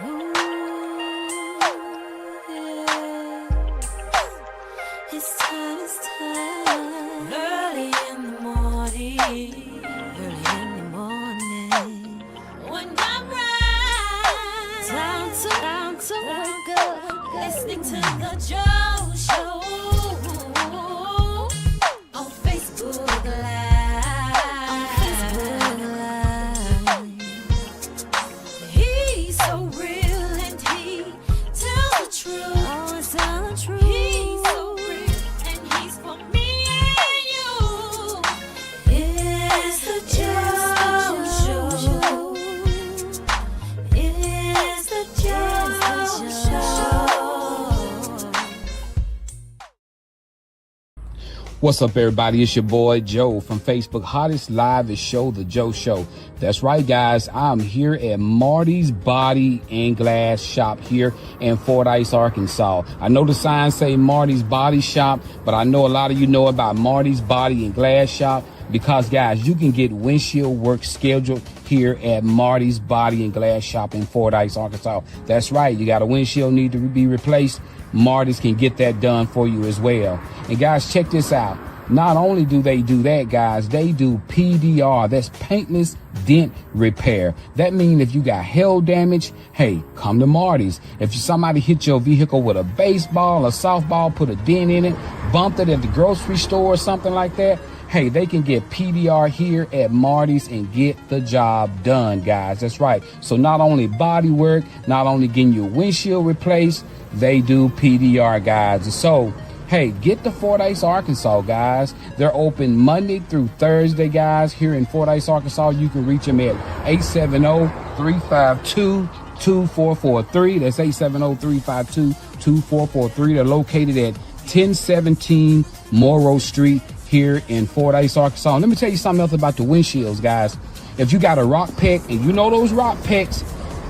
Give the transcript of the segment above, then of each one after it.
Ooh, yeah. It's time, it's time. Early in the morning. When I'm right, time to wake up. Listening to the Joe Show on Facebook Live. He's so real and he tells the truth. He's so real and he's for me and you. It's the Joe Show. It's the Joe Show. What's up, everybody? It's your boy Joe from Facebook. Hottest live show, The Joe Show. That's right, guys. I'm here at Marty's Body and Glass Shop here in Fordyce, Arkansas. I know the signs say Marty's Body Shop, but I know a lot of you know about Marty's Body and Glass Shop because, guys, you can get windshield work scheduled here at Marty's Body and Glass Shop in Fordyce, Arkansas. That's right. You got a windshield need to be replaced. Marty's can get that done for you as well. And guys, check this out. Not only do they do that, guys, they do PDR. That's paintless dent repair. That means if you got hail damage, hey, come to Marty's. If somebody hit your vehicle with a baseball or softball, put a dent in it, bumped it at the grocery store or something like that, hey, they can get PDR here at Marty's and get the job done, guys. That's right. So not only body work, not only getting your windshield replaced, they do PDR, guys. So, hey, get to Fordyce, Arkansas, guys. They're open Monday through Thursday, guys. Here in Fordyce, Arkansas, you can reach them at 870-352-2443. That's 870-352-2443. They're located at 1017 Morrow Street here in Fordyce, Arkansas. And let me tell you something else about the windshields, guys. If you got a rock peck, and you know those rock pecks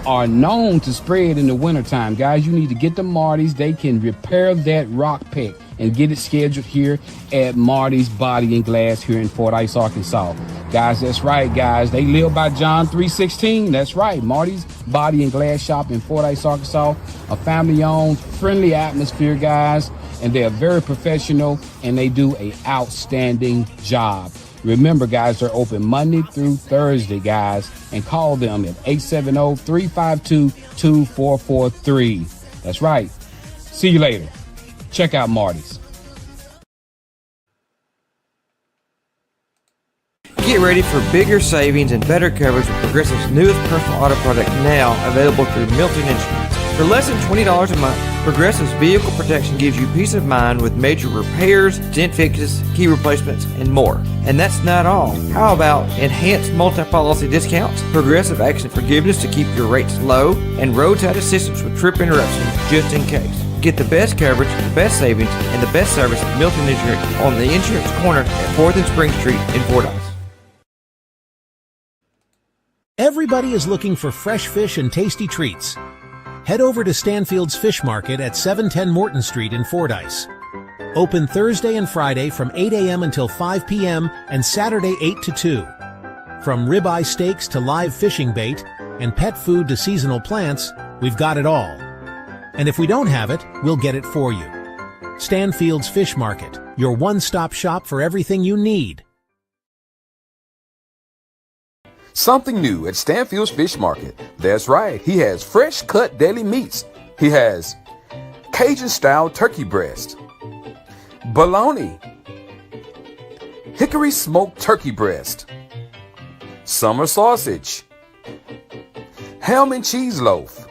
are known to spread in the wintertime, guys, you need to get to Marty's. They can repair that rock peck and get it scheduled here at Marty's Body and Glass here in Fordyce, Arkansas. Guys, that's right, guys. They live by John 3:16. That's right. Marty's Body and Glass Shop in Fordyce, Arkansas. A family-owned, friendly atmosphere, guys. And they're very professional, and they do an outstanding job. Remember, guys, they're open Monday through Thursday, guys, and call them at 870-352-2443. That's right. See you later. Check out Marty's. Get ready for bigger savings and better coverage with Progressive's newest personal auto product now available through Milton Insurance. For less than $20 a month, Progressive's vehicle protection gives you peace of mind with major repairs, dent fixes, key replacements, and more. And that's not all. How about enhanced multi-policy discounts, Progressive Accident Forgiveness to keep your rates low, and roadside assistance with trip interruptions just in case. Get the best coverage, the best savings, and the best service at Milton Insurance on the Insurance Corner at 4th and Spring Street in Fordyce. Everybody is looking for fresh fish and tasty treats. Head over to Stanfield's Fish Market at 710 Morton Street in Fordyce. Open Thursday and Friday from 8 a.m. until 5 p.m. and Saturday 8 to 2. From ribeye steaks to live fishing bait and pet food to seasonal plants, we've got it all. And if we don't have it, we'll get it for you. Stanfield's Fish Market, your one-stop shop for everything you need. Something new at Stanfield's Fish Market. That's right, he has fresh cut deli meats. He has Cajun style turkey breast, bologna, hickory smoked turkey breast, summer sausage, ham and cheese loaf,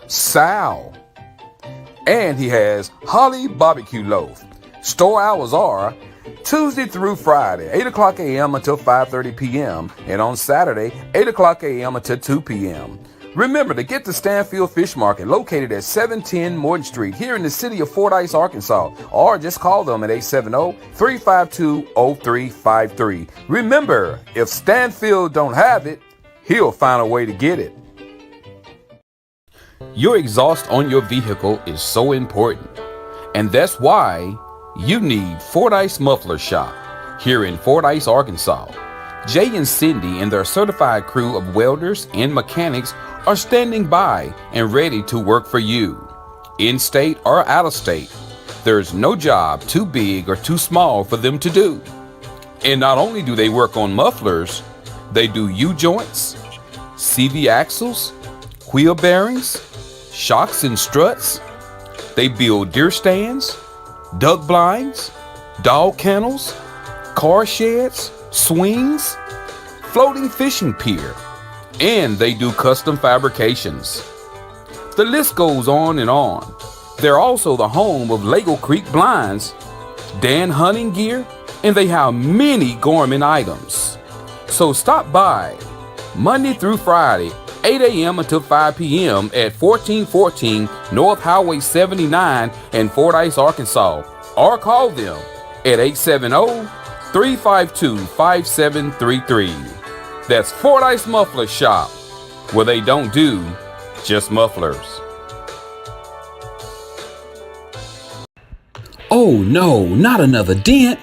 sow, and he has holly barbecue loaf. Store hours are Tuesday through Friday, 8 o'clock a.m. until 5:30 p.m. and on Saturday, 8 o'clock a.m. until 2 p.m. Remember to get to Stanfield Fish Market, located at 710 Morton Street here in the city of Fordyce, Arkansas, or just call them at 870-352-0353. Remember, if Stanfield don't have it, he'll find a way to get it. Your exhaust on your vehicle is so important, and that's why you need Fordyce Muffler Shop here in Fordyce, Arkansas. Jay and Cindy and their certified crew of welders and mechanics are standing by and ready to work for you. In-state or out-of-state, there's no job too big or too small for them to do. And not only do they work on mufflers, they do U-joints, CV axles, wheel bearings, shocks and struts. They build deer stands, duck blinds, dog kennels, car sheds, swings, floating fishing pier, and they do custom fabrications. The list goes on and on. They're also the home of Lego Creek Blinds, Dan Hunting Gear, and they have many Gorman items. So stop by Monday through Friday, 8 a.m. until 5 p.m. at 1414 North Highway 79 in Fordyce, Arkansas, or call them at 870-352-5733. That's Fordyce Muffler Shop, where they don't do just mufflers. Oh no, not another dent!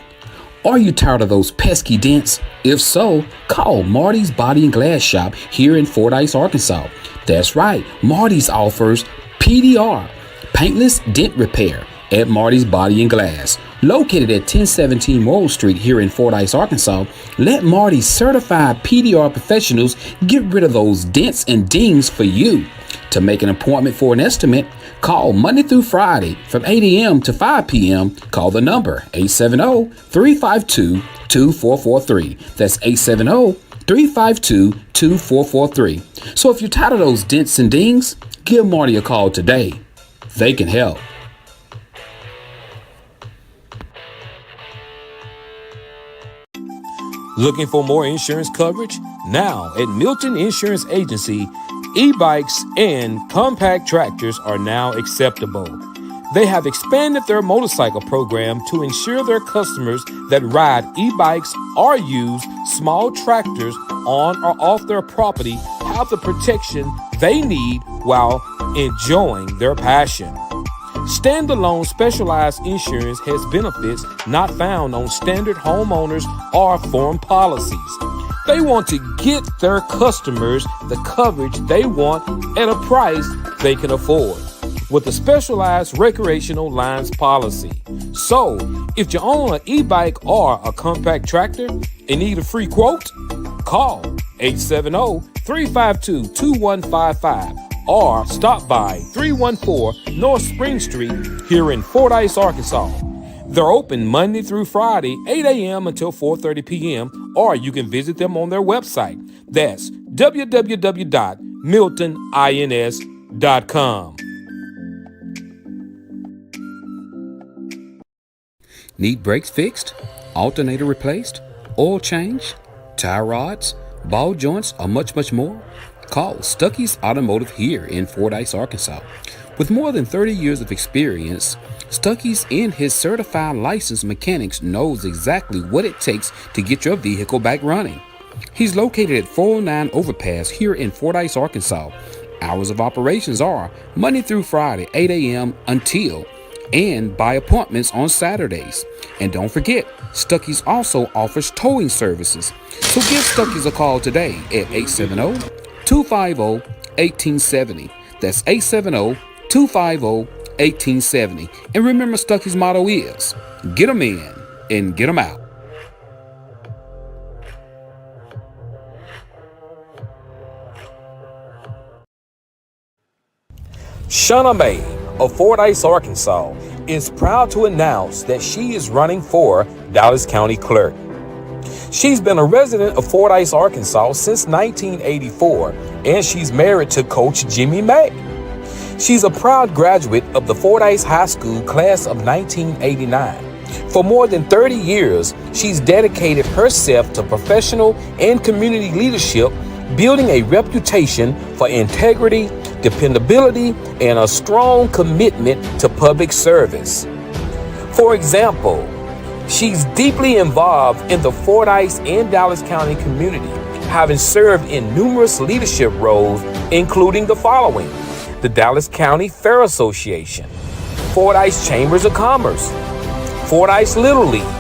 Are you tired of those pesky dents? If so, call Marty's Body and Glass Shop here in Fordyce, Arkansas. That's right, Marty's offers PDR, paintless dent repair, at Marty's Body and Glass. Located at 1017 Morrill Street here in Fordyce, Arkansas, let Marty's certified PDR professionals get rid of those dents and dings for you. To make an appointment for an estimate, call Monday through Friday from 8 a.m. to 5 p.m. Call the number 870-352-2443. That's 870-352-2443. So if you're tired of those dents and dings, give Marty a call today. They can help. Looking for more insurance coverage? Now at Milton Insurance Agency, e-bikes and compact tractors are now acceptable. They have expanded their motorcycle program to ensure their customers that ride e-bikes or use small tractors on or off their property have the protection they need while enjoying their passion. Standalone specialized insurance has benefits not found on standard homeowners or form policies. They want to get their customers the coverage they want at a price they can afford with a specialized recreational lines policy. So, if you own an e-bike or a compact tractor and need a free quote, call 870-352-2155 or stop by 314 North Spring Street here in Fordyce, Arkansas. They're open Monday through Friday, 8 a.m. until 4:30 p.m., or you can visit them on their website. That's www.miltonins.com. Need brakes fixed? Alternator replaced? Oil change? Tie rods? Ball joints? Or much more? Call Stuckey's Automotive here in Fordyce, Arkansas. With more than 30 years of experience, Stuckey's and his certified licensed mechanics knows exactly what it takes to get your vehicle back running. He's located at 409 Overpass here in Fordyce, Arkansas. Hours of operations are Monday through Friday, 8 a.m. until and by appointments on Saturdays. And don't forget, Stuckey's also offers towing services. So give Stuckey's a call today at 870-250-1870. That's 870-250-1870. And remember, Stuckey's motto is, get them in and get them out. Shauna May of Fordyce, Arkansas is proud to announce that she is running for Dallas County Clerk. She's been a resident of Fordyce, Arkansas since 1984, and she's married to Coach Jimmy May. She's a proud graduate of the Fordyce High School class of 1989. For more than 30 years, she's dedicated herself to professional and community leadership, building a reputation for integrity, dependability, and a strong commitment to public service. For example, she's deeply involved in the Fordyce and Dallas County community, having served in numerous leadership roles, including the following: the Dallas County Fair Association, Fordyce Chambers of Commerce, Fordyce Little League,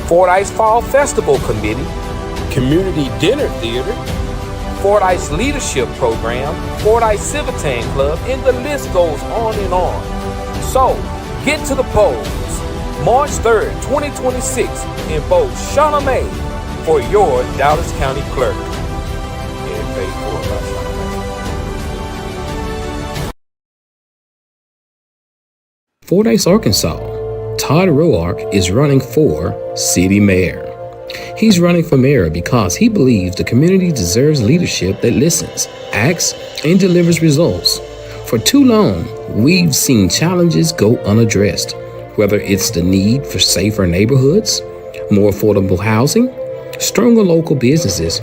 Fordyce Fall Festival Committee, Community Dinner Theater, Fordyce Leadership Program, Fordyce Civitan Club, and the list goes on and on. So, get to the polls March 3rd, 2026, and vote Shauna May for your Dallas County Clerk. And paid for by Shauna May. Fordyce, Arkansas. Todd Roark is running for city mayor. He's running for mayor because he believes the community deserves leadership that listens, acts, and delivers results. For too long, we've seen challenges go unaddressed, whether it's the need for safer neighborhoods, more affordable housing, stronger local businesses,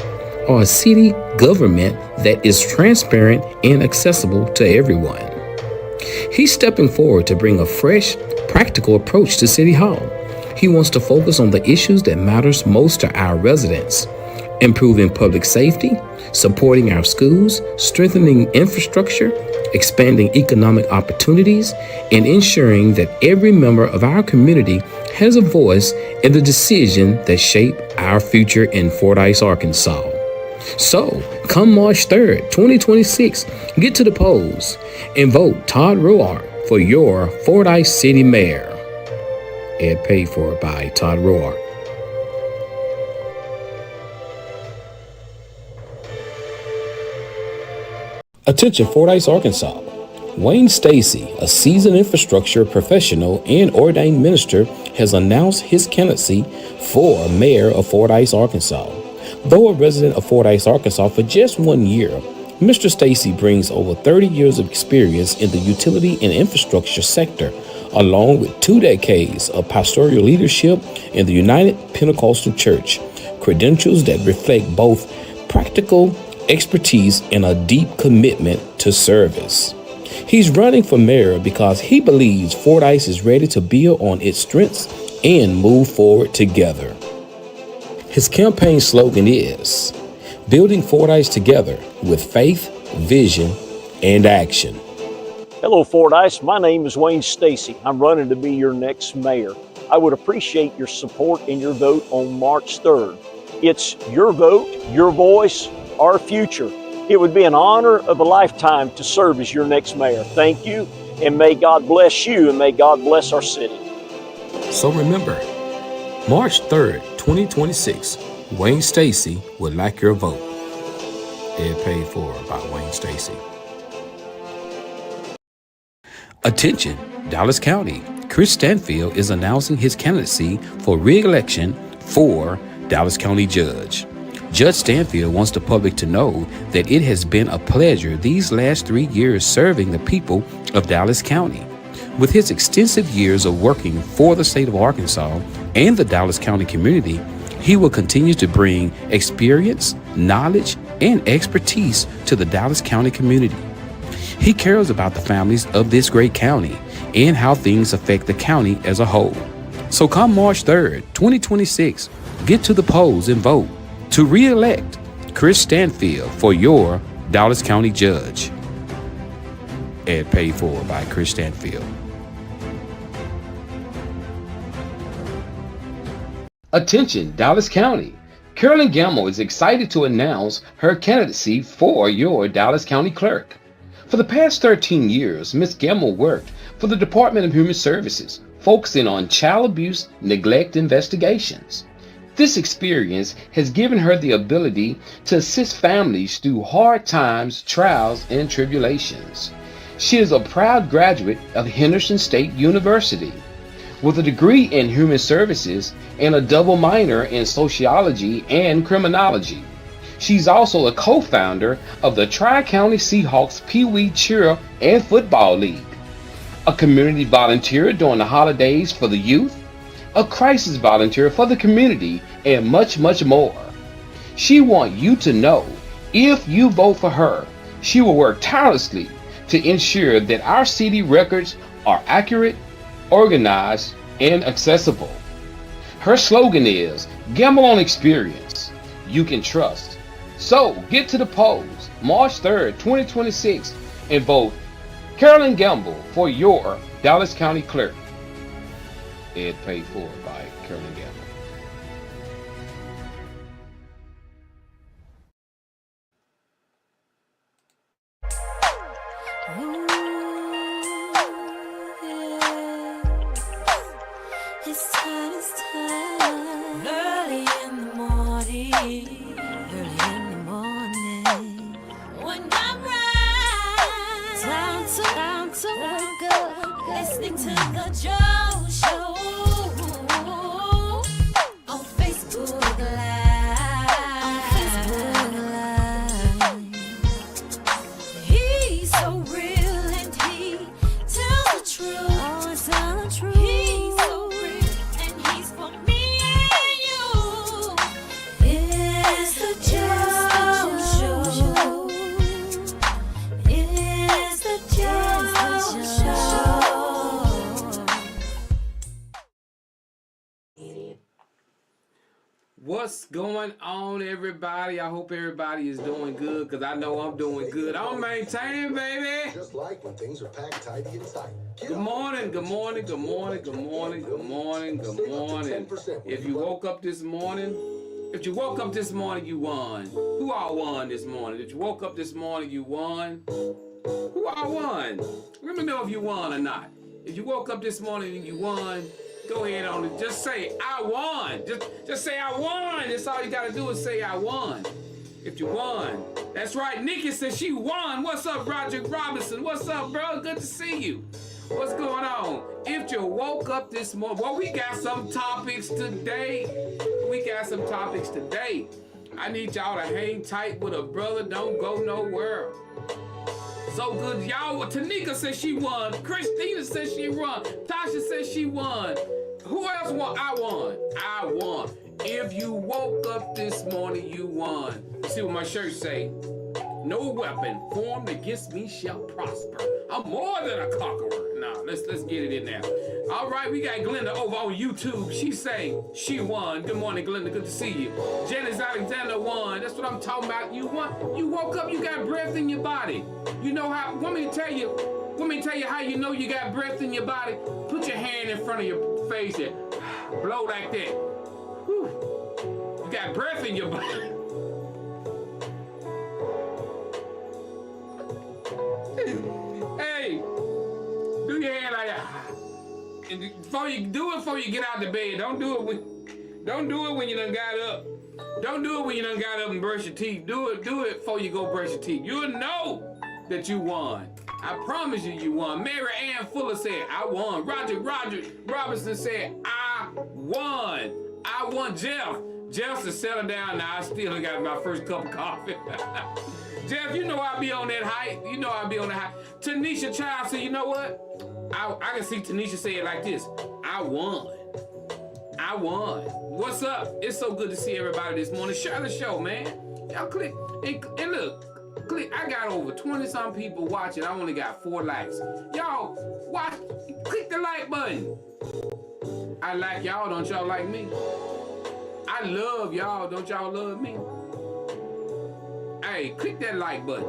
or a city government that is transparent and accessible to everyone. He's stepping forward to bring a fresh, practical approach to City Hall. He wants to focus on the issues that matters most to our residents: improving public safety, supporting our schools, strengthening infrastructure, expanding economic opportunities, and ensuring that every member of our community has a voice in the decisions that shape our future in Fordyce, Arkansas. So, come March 3rd, 2026, get to the polls and vote Todd Roark for your Fordyce City Mayor. Ad paid for by Todd Roark. Attention Fordyce, Arkansas. Wayne Stacy, a seasoned infrastructure professional and ordained minister, has announced his candidacy for mayor of Fordyce, Arkansas. Though a resident of Fordyce, Arkansas for just 1 year, Mr. Stacy brings over 30 years of experience in the utility and infrastructure sector, along with 2 decades of pastoral leadership in the United Pentecostal Church, credentials that reflect both practical expertise and a deep commitment to service. He's running for mayor because he believes Fordyce is ready to build on its strengths and move forward together. His campaign slogan is "Building Fordyce Together with Faith, Vision, and Action." Hello, Fordyce. My name is Wayne Stacy. I'm running to be your next mayor. I would appreciate your support and your vote on March 3rd. It's your vote, your voice, our future. It would be an honor of a lifetime to serve as your next mayor. Thank you, and may God bless you, and may God bless our city. So remember, March 3rd, 2026, Wayne Stacy would like your vote. Ed paid for by Wayne Stacy. Attention, Dallas County. Chris Stanfield is announcing his candidacy for re-election for Dallas County Judge. Judge Stanfield wants the public to know that it has been a pleasure these last 3 years serving the people of Dallas County. With his extensive years of working for the state of Arkansas and the Dallas County community, he will continue to bring experience, knowledge, and expertise to the Dallas County community. He cares about the families of this great county and how things affect the county as a whole. So come March 3rd, 2026, get to the polls and vote to re-elect Chris Stanfield for your Dallas County Judge. Ad paid for by Chris Stanfield. Attention, Dallas County. Carolyn Gamble is excited to announce her candidacy for your Dallas County Clerk. For the past 13 years, Ms. Gamble worked for the Department of Human Services, focusing on child abuse, neglect investigations. This experience has given her the ability to assist families through hard times, trials, and tribulations. She is a proud graduate of Henderson State University with a degree in human services and a double minor in sociology and criminology. She's also a co-founder of the Tri-County Seahawks Pee Wee Cheer and Football League, a community volunteer during the holidays for the youth, a crisis volunteer for the community, and much, much more. She wants you to know if you vote for her, she will work tirelessly to ensure that our city records are accurate, organized, and accessible. Her slogan is, "Gamble on experience you can trust." So get to the polls March 3rd, 2026 and vote Carolyn Gamble for your Dallas County Clerk. Ed paid for by Carolyn Gamble. It's time. Early in the morning. Early in the morning. When I rise. Time to wake up. Listening to the Joe Show. On Facebook Live. He's so real and he tells the truth. He's so real and he's for me and you. It's the Joe Show. It's the Joe Show. What's going on, everybody? I hope everybody is doing good, because I know I'm doing good. I'm maintaining, baby. Just like when things are packed tidy inside. Good morning, good morning, good morning, good morning, good morning, good morning. If you woke up this morning, you won. Who all won this morning? If you woke up this morning, you won. Who all won? Let me know if you won or not. If you woke up this morning and you won, go ahead on it. Just say, I won. Just say, I won. That's all you got to do is say, I won. If you won. That's right. Nikki says she won. What's up, Roger Robinson? What's up, bro? Good to see you. What's going on? If you woke up this morning, well, we got some topics today. I need y'all to hang tight with a brother. Don't go nowhere. So good, y'all. Tanika says she won. Christina says she won. Tasha says she won. Who else won? I won. If you woke up this morning, you won. See what my shirt say? No weapon formed against me shall prosper. I'm more than a conqueror. Now, let's get it in there. All right, we got Glenda over on YouTube. She's saying she won. Good morning, Glenda. Good to see you. Janice Alexander won. That's what I'm talking about. You won. You woke up. You got breath in your body. You know how? Want me to tell you how you know you got breath in your body? Put your hand in front of your face and blow like that. Whew. You got breath in your body. Hey, do your hand like that. And before you get out the bed. Don't do it when you done got up. Don't do it when you done got up and brush your teeth. Do it before you go brush your teeth. You'll know that you won. I promise you won. Mary Ann Fuller said, I won. Roger Robinson said, I won. Jeff is settling down now. I still got my first cup of coffee. Jeff, you know I be on that height. Tanisha Child said, you know what? I can see Tanisha say it like this. I won. What's up? It's so good to see everybody this morning. Share the show, man. Y'all click. And look, click. I got over 20-some people watching. I only got 4 likes. Y'all, watch. Click the like button. I like y'all. Don't y'all like me? I love y'all. Don't y'all love me? Hey, click that like button.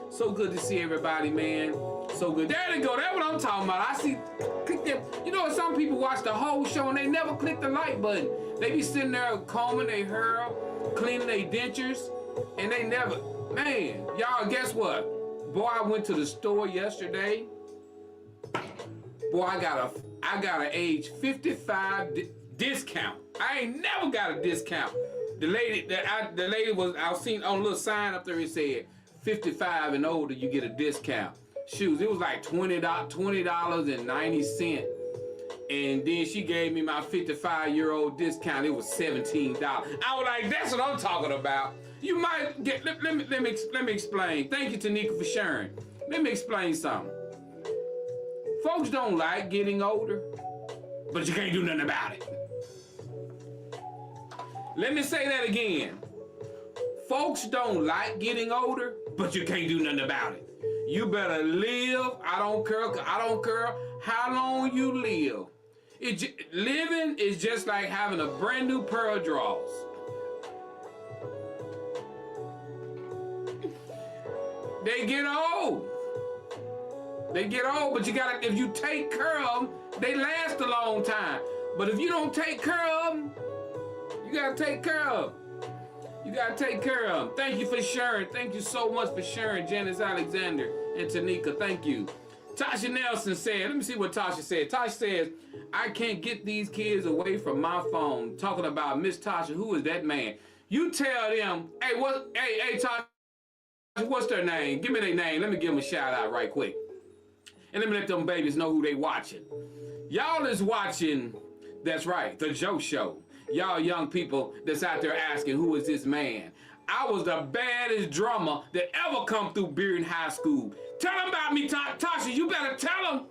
So good to see everybody, man. So good. There they go. That's what I'm talking about. I see. Click that. You know, some people watch the whole show and they never click the like button. They be sitting there combing their hair, cleaning their dentures, and they never. Man, y'all, guess what? Boy, I went to the store yesterday. Boy, I got an age 55 discount. I ain't never got a discount. The lady was, I was seeing on a little sign up there, it said 55 and older, you get a discount. Shoes, it was like $20.90. And then she gave me my 55-year-old discount. It was $17. I was like, that's what I'm talking about. You might get, let me explain. Thank you, Tanika, for sharing. Let me explain something. Folks don't like getting older, but you can't do nothing about it. Let me say that again. Folks don't like getting older, but you can't do nothing about it. You better live. I don't care how long you live. Living is just like having a brand new pair of drawers. They get old, but you gotta, if you take care of them, they last a long time. But if you don't take care of them, you gotta take care of them. Thank you for sharing. Thank you so much for sharing, Janice Alexander and Tanika. Thank you. Tasha Nelson said, let me see what Tasha said. Tasha says, I can't get these kids away from my phone. Talking about Miss Tasha, who is that man? You tell them, hey, Tasha, what's their name? Give me their name. Let me give them a shout out right quick. And let me let them babies know who they watching. Y'all is watching, that's right, The Joe Show. Y'all young people that's out there asking, who is this man? I was the baddest drummer that ever come through Bearden High School. Tell them about me, Tasha. You better tell them.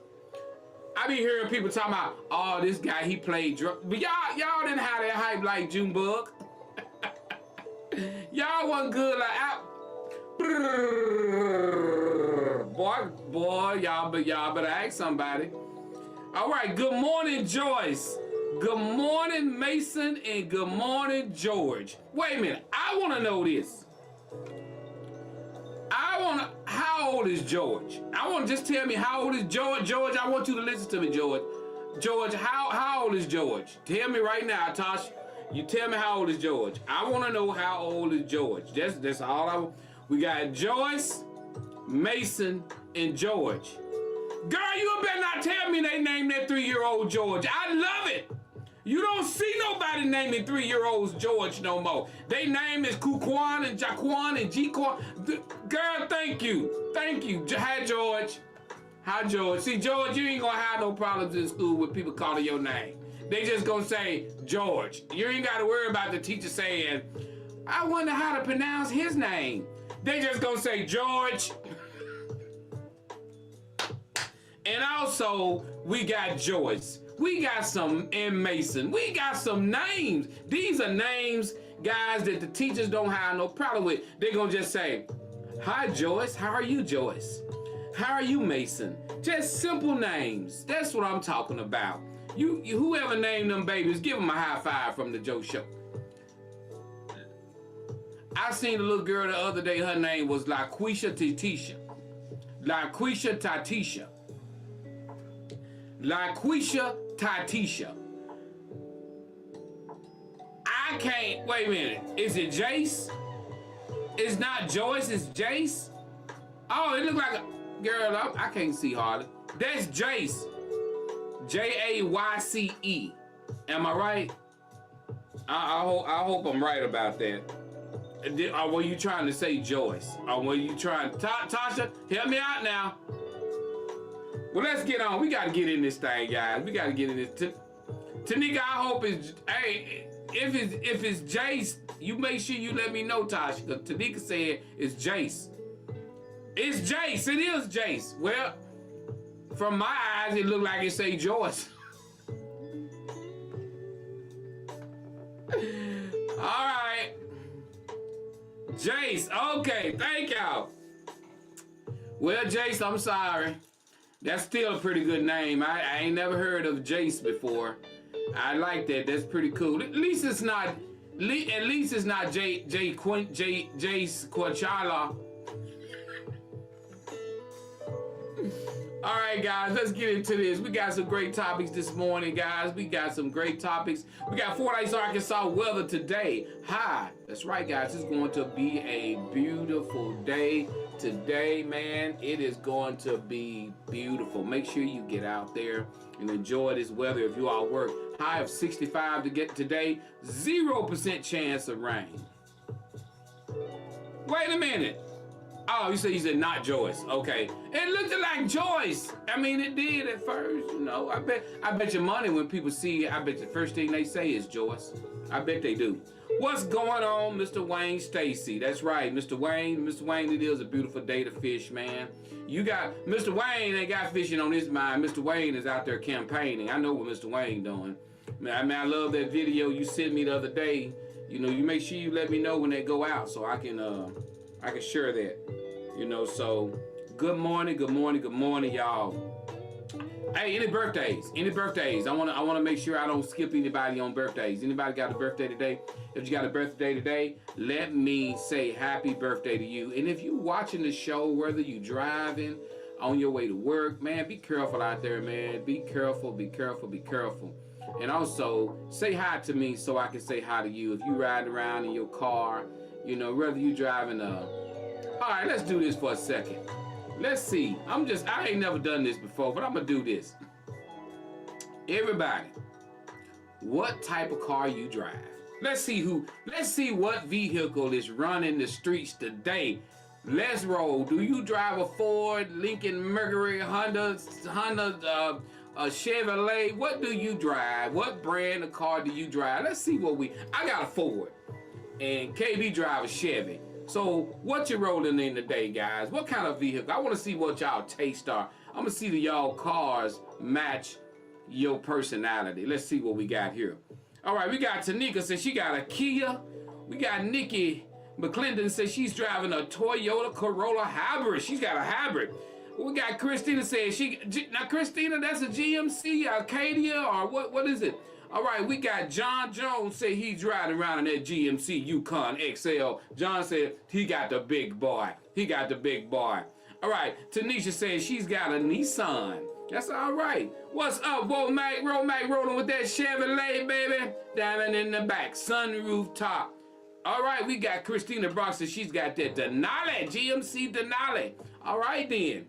I be hearing people talking about, oh, this guy, he played drum. But y'all didn't have that hype like Junebug. Y'all wasn't good like boy, y'all better ask somebody. All right, good morning, Joyce. Good morning, Mason, and good morning, George. Wait a minute, I want to know this. How old is George? I want to just tell me how old is George. George, I want you to listen to me, George. George, how old is George? Tell me right now, Tasha. You tell me how old is George. I want to know how old is George. That's all we got Joyce, Mason, and George. Girl, you better not tell me they named that 3-year-old George. I love it. You don't see nobody naming 3-year-olds George no more. They name is Kuquan and Jaquan and Gquan. Girl, thank you. Thank you. Hi, George. Hi, George. See, George, you ain't gonna have no problems in school with people calling your name. They just gonna say George. You ain't gotta worry about the teacher saying, I wonder how to pronounce his name. They just gonna say George. And also, we got Joyce. We got some M. Mason. We got some names. These are names, guys, that the teachers don't have no problem with. They're gonna just say, hi, Joyce. How are you, Joyce? How are you, Mason? Just simple names. That's what I'm talking about. You whoever named them babies, give them a high five from the Joe Show. I seen a little girl the other day. Her name was LaQuisha Tatisha. LaQuisha Tatisha. LaQuisha Tatisha. I can't, wait a minute. Is it Jace? It's not Joyce, it's Jace? Oh, it looks like a girl, I can't see hardly. That's Jace. Jayce. Am I right? I hope I'm right about that. Or were you trying to say Joyce? Or were you trying, Tasha, help me out now. Well, let's get on. We got to get in this thing, guys. We got to get in this. Tanika, I hope it's, hey, if it's Jace, you make sure you let me know, Tasha, because Tanika said it's Jace. It's Jace. It is Jace. Well, from my eyes, it looked like it say Joyce. All right. Jace. Okay. Thank y'all. Well, Jace, I'm sorry. That's still a pretty good name. I ain't never heard of Jace before. I like that. That's pretty cool. At least it's not. At least it's not Jace Quachala. All right, guys, let's get into this. We got some great topics this morning, guys. We got some great topics. We got Fordyce Arkansas weather today. Hi. That's right, guys. It's going to be a beautiful day today, man. It is going to be beautiful. Make sure you get out there and enjoy this weather if you all work. High of 65 to get today. 0% chance of rain. Wait a minute. Oh, you said not Joyce. Okay. It looked like Joyce. I mean, it did at first, you know. I bet your money when people see it, I bet the first thing they say is Joyce. I bet they do. What's going on, Mr. Wayne Stacy? That's right, Mr. Wayne. Mr. Wayne, it is a beautiful day to fish, man. You got, Mr. Wayne ain't got fishing on his mind. Mr. Wayne is out there campaigning. I know what Mr. Wayne doing. Man, I love that video you sent me the other day. You know, you make sure you let me know when they go out so I can share that. You know, so good morning, y'all. Hey, any birthdays? I wanna make sure I don't skip anybody on birthdays. Anybody got a birthday today? If you got a birthday today, let me say happy birthday to you. And if you watching the show, whether you driving, on your way to work, man, be careful out there, man. Be careful. And also, say hi to me so I can say hi to you. If you riding around in your car, you know, whether you driving all right, let's do this for a second. Let's see. I ain't never done this before, but I'm gonna do this. Everybody, what type of car you drive? Let's see what vehicle is running the streets today. Let's roll. Do you drive a Ford, Lincoln, Mercury, Honda, a Chevrolet? What do you drive? What brand of car do you drive? Let's see I got a Ford, and KB drive a Chevy. So what you rolling in today, guys? What kind of vehicle? I want to see what y'all taste are. I'm gonna see that y'all cars match your personality. Let's see what we got here. All right, we got Tanika says she got a Kia. We got Nikki McClendon says she's driving a Toyota Corolla hybrid. She's got a hybrid. We got Christina saying now Christina, that's a GMC, Acadia, or what is it? All right, we got John Jones say he's riding around in that GMC Yukon XL. John said he got the big boy. He got the big boy. All right, Tanisha says she's got a Nissan. That's all right. What's up, Womack rolling with that Chevrolet, baby? Diamond in the back, sunroof top. All right, we got Christina Brock says she's got that Denali, GMC Denali. All right, then.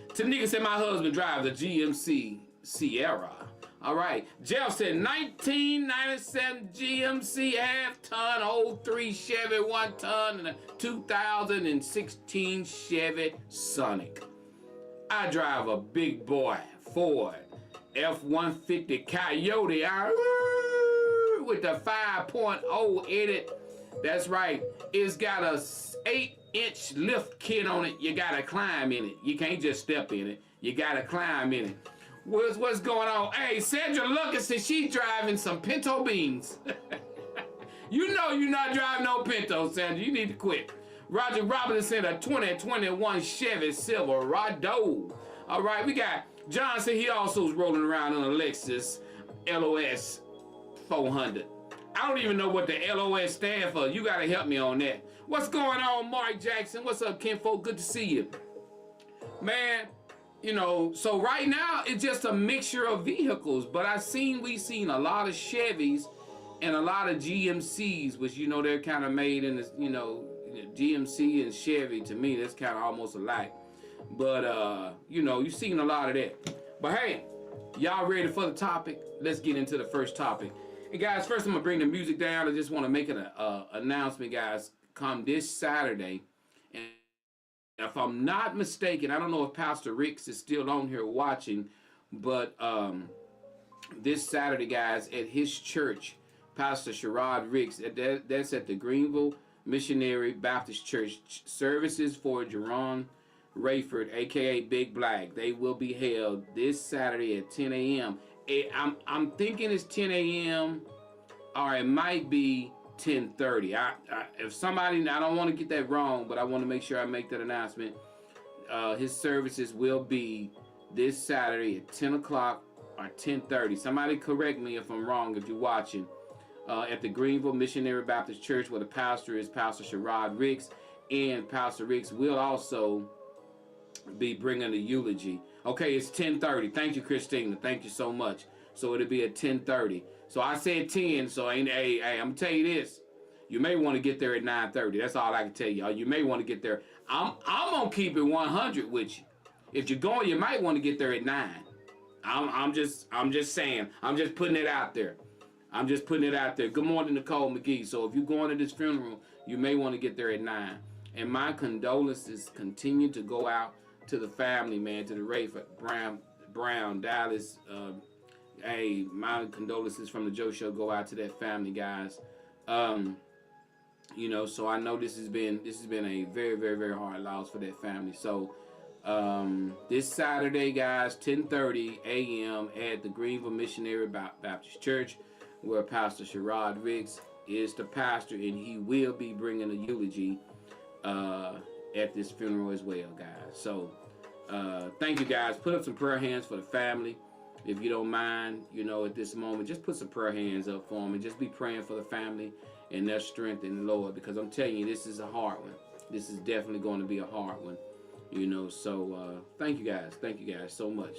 Tanika said my husband drives a GMC Sierra. All right, Jeff said 1997 GMC half-ton, 03 Chevy 1-ton, and a 2016 Chevy Sonic. I drive a big boy Ford F-150 Coyote with the 5.0 in it. That's right, it's got a 8-inch lift kit on it. You gotta climb in it. You can't just step in it. You gotta climb in it. What's going on? Hey, Sandra Lucas says she's driving some pinto beans. You know you're not driving no pinto, Sandra. You need to quit. Roger Robinson said a 2021 Chevy Silverado. All right, we got John said he also is rolling around in a Lexus LOS 400. I don't even know what the LOS stand for. You got to help me on that. What's going on, Mark Jackson? What's up, Kinfolk? Good to see you. Man, you know, so right now it's just a mixture of vehicles, but we've seen a lot of Chevys and a lot of GMCs, which, you know, they're kind of made in this, you know, GMC and Chevy, to me, that's kind of almost alike. But, you know, you've seen a lot of that. But hey, y'all ready for the topic? Let's get into the first topic. Hey guys, first I'm gonna bring the music down. I just want to make an announcement, guys. Come this Saturday, and if I'm not mistaken, I don't know if Pastor Ricks is still on here watching, but this Saturday, guys, at his church, Pastor Sharod Ricks, that's at the Greenville Missionary Baptist Church. Services for Jerron Rayford, aka Big Black, they will be held this Saturday at 10 a.m. I'm thinking it's 10 a.m. or it might be 10:30. If somebody, I don't want to get that wrong, but I want to make sure I make that announcement. His services will be this Saturday at 10 o'clock or 10:30. Somebody correct me if I'm wrong if you're watching. At the Greenville Missionary Baptist Church, where the pastor is Pastor Sharod Ricks, and Pastor Ricks will also be bringing the eulogy. Okay, it's 10:30. Thank you, Christina. Thank you so much. So it'll be at 10:30. So I said 10. So hey, I'm gonna tell you this. You may want to get there at 9:30. That's all I can tell you. You may want to get there. I'm gonna keep it 100 with you. If you're going, you might want to get there at 9. I'm just saying. I'm just putting it out there. I'm just putting it out there. Good morning, Nicole McGee. So if you're going to this funeral, you may want to get there at 9. And my condolences continue to go out to the family, man, to the Rayford Brown Dallas. Hey, my condolences from the Joe Show go out to that family, guys. You know, so I know this has been a very, very, very hard loss for that family. So this Saturday, guys, 10:30 a.m. at the Greenville Missionary Baptist Church, where Pastor Sharod Ricks is the pastor, and he will be bringing a eulogy at this funeral as well, guys. So thank you, guys. Put up some prayer hands for the family, if you don't mind. You know, at this moment, just put some prayer hands up for them and just be praying for the family and their strength in the Lord, because I'm telling you, this is a hard one. This is definitely going to be a hard one, you know. So thank you guys so much.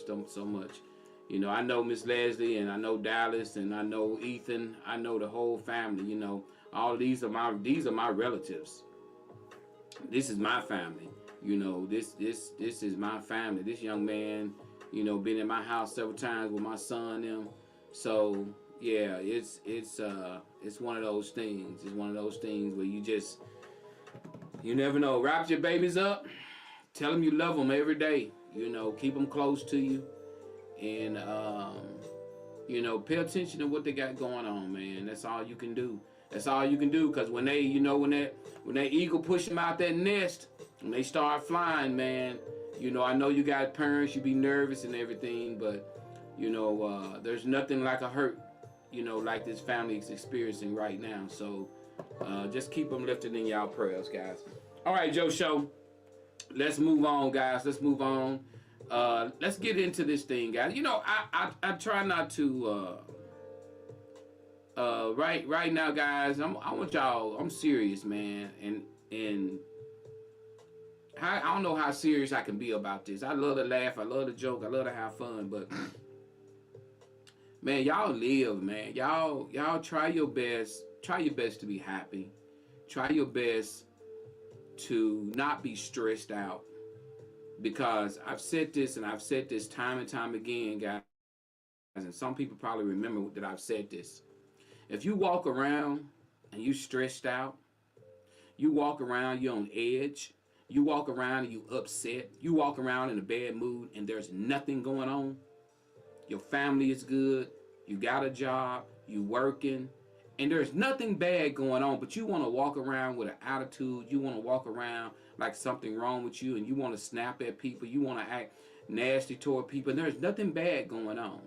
You know, I know Miss Leslie, and I know Dallas, and I know Ethan. I know the whole family. You know, all of these are my relatives. This is my family. You know, this is my family. This young man, you know, been in my house several times with my son and them. So yeah, it's one of those things. It's one of those things where you never know. Wrap your babies up. Tell them you love them every day. You know, keep them close to you, and you know, pay attention to what they got going on, man. That's all you can do. That's all you can do, because when they, you know, when that eagle push them out that nest, when they start flying, man, you know, I know you got parents, you be nervous and everything, but you know, there's nothing like a hurt, you know, like this family is experiencing right now. So just keep them lifted in y'all prayers, guys. All right, Joe Show. Let's move on, guys. Let's move on. Let's get into this thing, guys. You know, I try not to right now, guys. I want y'all. I'm serious, man, and I don't know how serious I can be about this. I love to laugh. I love to joke. I love to have fun, but man, y'all live, man. Y'all try your best. Try your best to be happy. Try your best to not be stressed out, because I've said this and I've said this time and time again, guys, and some people probably remember that I've said this. If you walk around and you stressed out, you walk around, you're on edge, you walk around and you upset, you walk around in a bad mood and there's nothing going on, your family is good, you got a job, you working, and there's nothing bad going on, but you want to walk around with an attitude, you want to walk around like something wrong with you, and you want to snap at people, you want to act nasty toward people, and there's nothing bad going on.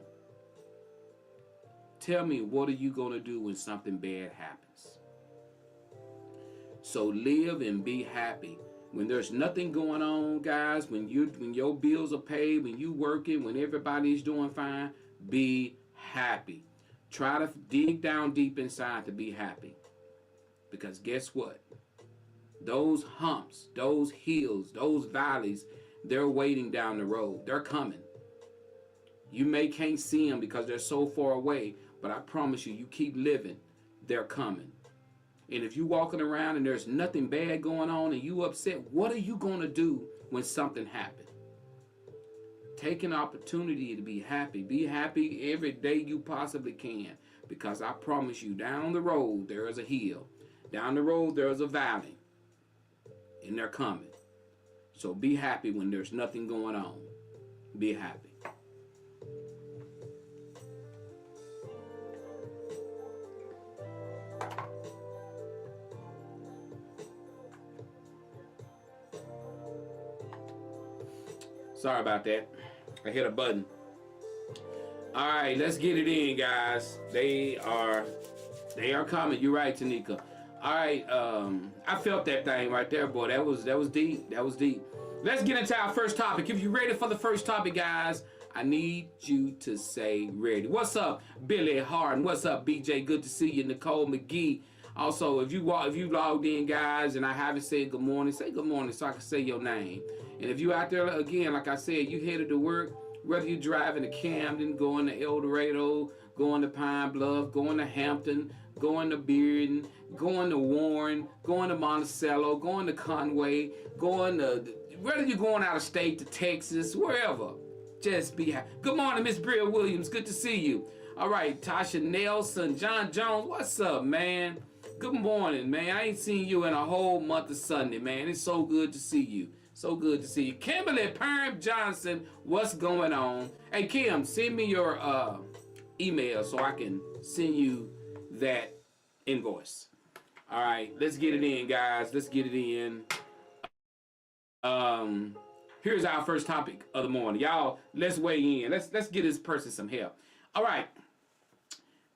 Tell me, what are you going to do when something bad happens? So live and be happy. When there's nothing going on, guys, when your bills are paid, when you working, when everybody's doing fine, be happy. Try to dig down deep inside to be happy. Because guess what? Those humps, those hills, those valleys, they're waiting down the road. They're coming. You can't see them because they're so far away, but I promise you, you keep living, they're coming. And if you're walking around and there's nothing bad going on and you upset, what are you going to do when something happens? Take an opportunity to be happy. Be happy every day you possibly can, because I promise you, down the road, there is a hill. Down the road, there is a valley, and they're coming. So be happy when there's nothing going on. Be happy. Sorry about that. I hit a button. All right, let's get it in, guys. They are coming. You're right, Tanika. All right, I felt that thing right there, boy. That was deep. That was deep. Let's get into our first topic. If you're ready for the first topic, guys, I need you to say ready. What's up, Billy Harden? What's up, BJ? Good to see you, Nicole McGee. Also, if you logged in, guys, and I haven't said good morning, say good morning so I can say your name. And if you out there, again, like I said, you headed to work, whether you're driving to Camden, going to El Dorado, going to Pine Bluff, going to Hampton, going to Bearden, going to Warren, going to Monticello, going to Conway, whether you're going out of state to Texas, wherever, just be happy. Good morning, Miss Bria Williams. Good to see you. All right, Tasha Nelson, John Jones, what's up, man? Good morning, man. I ain't seen you in a whole month of Sunday, man. It's so good to see you. So good to see you. Kimberly Perm Johnson, what's going on? Hey, Kim, send me your email so I can send you that invoice. All right, let's get it in, guys. Let's get it in. Here's our first topic of the morning. Y'all, let's weigh in. Let's get this person some help. All right.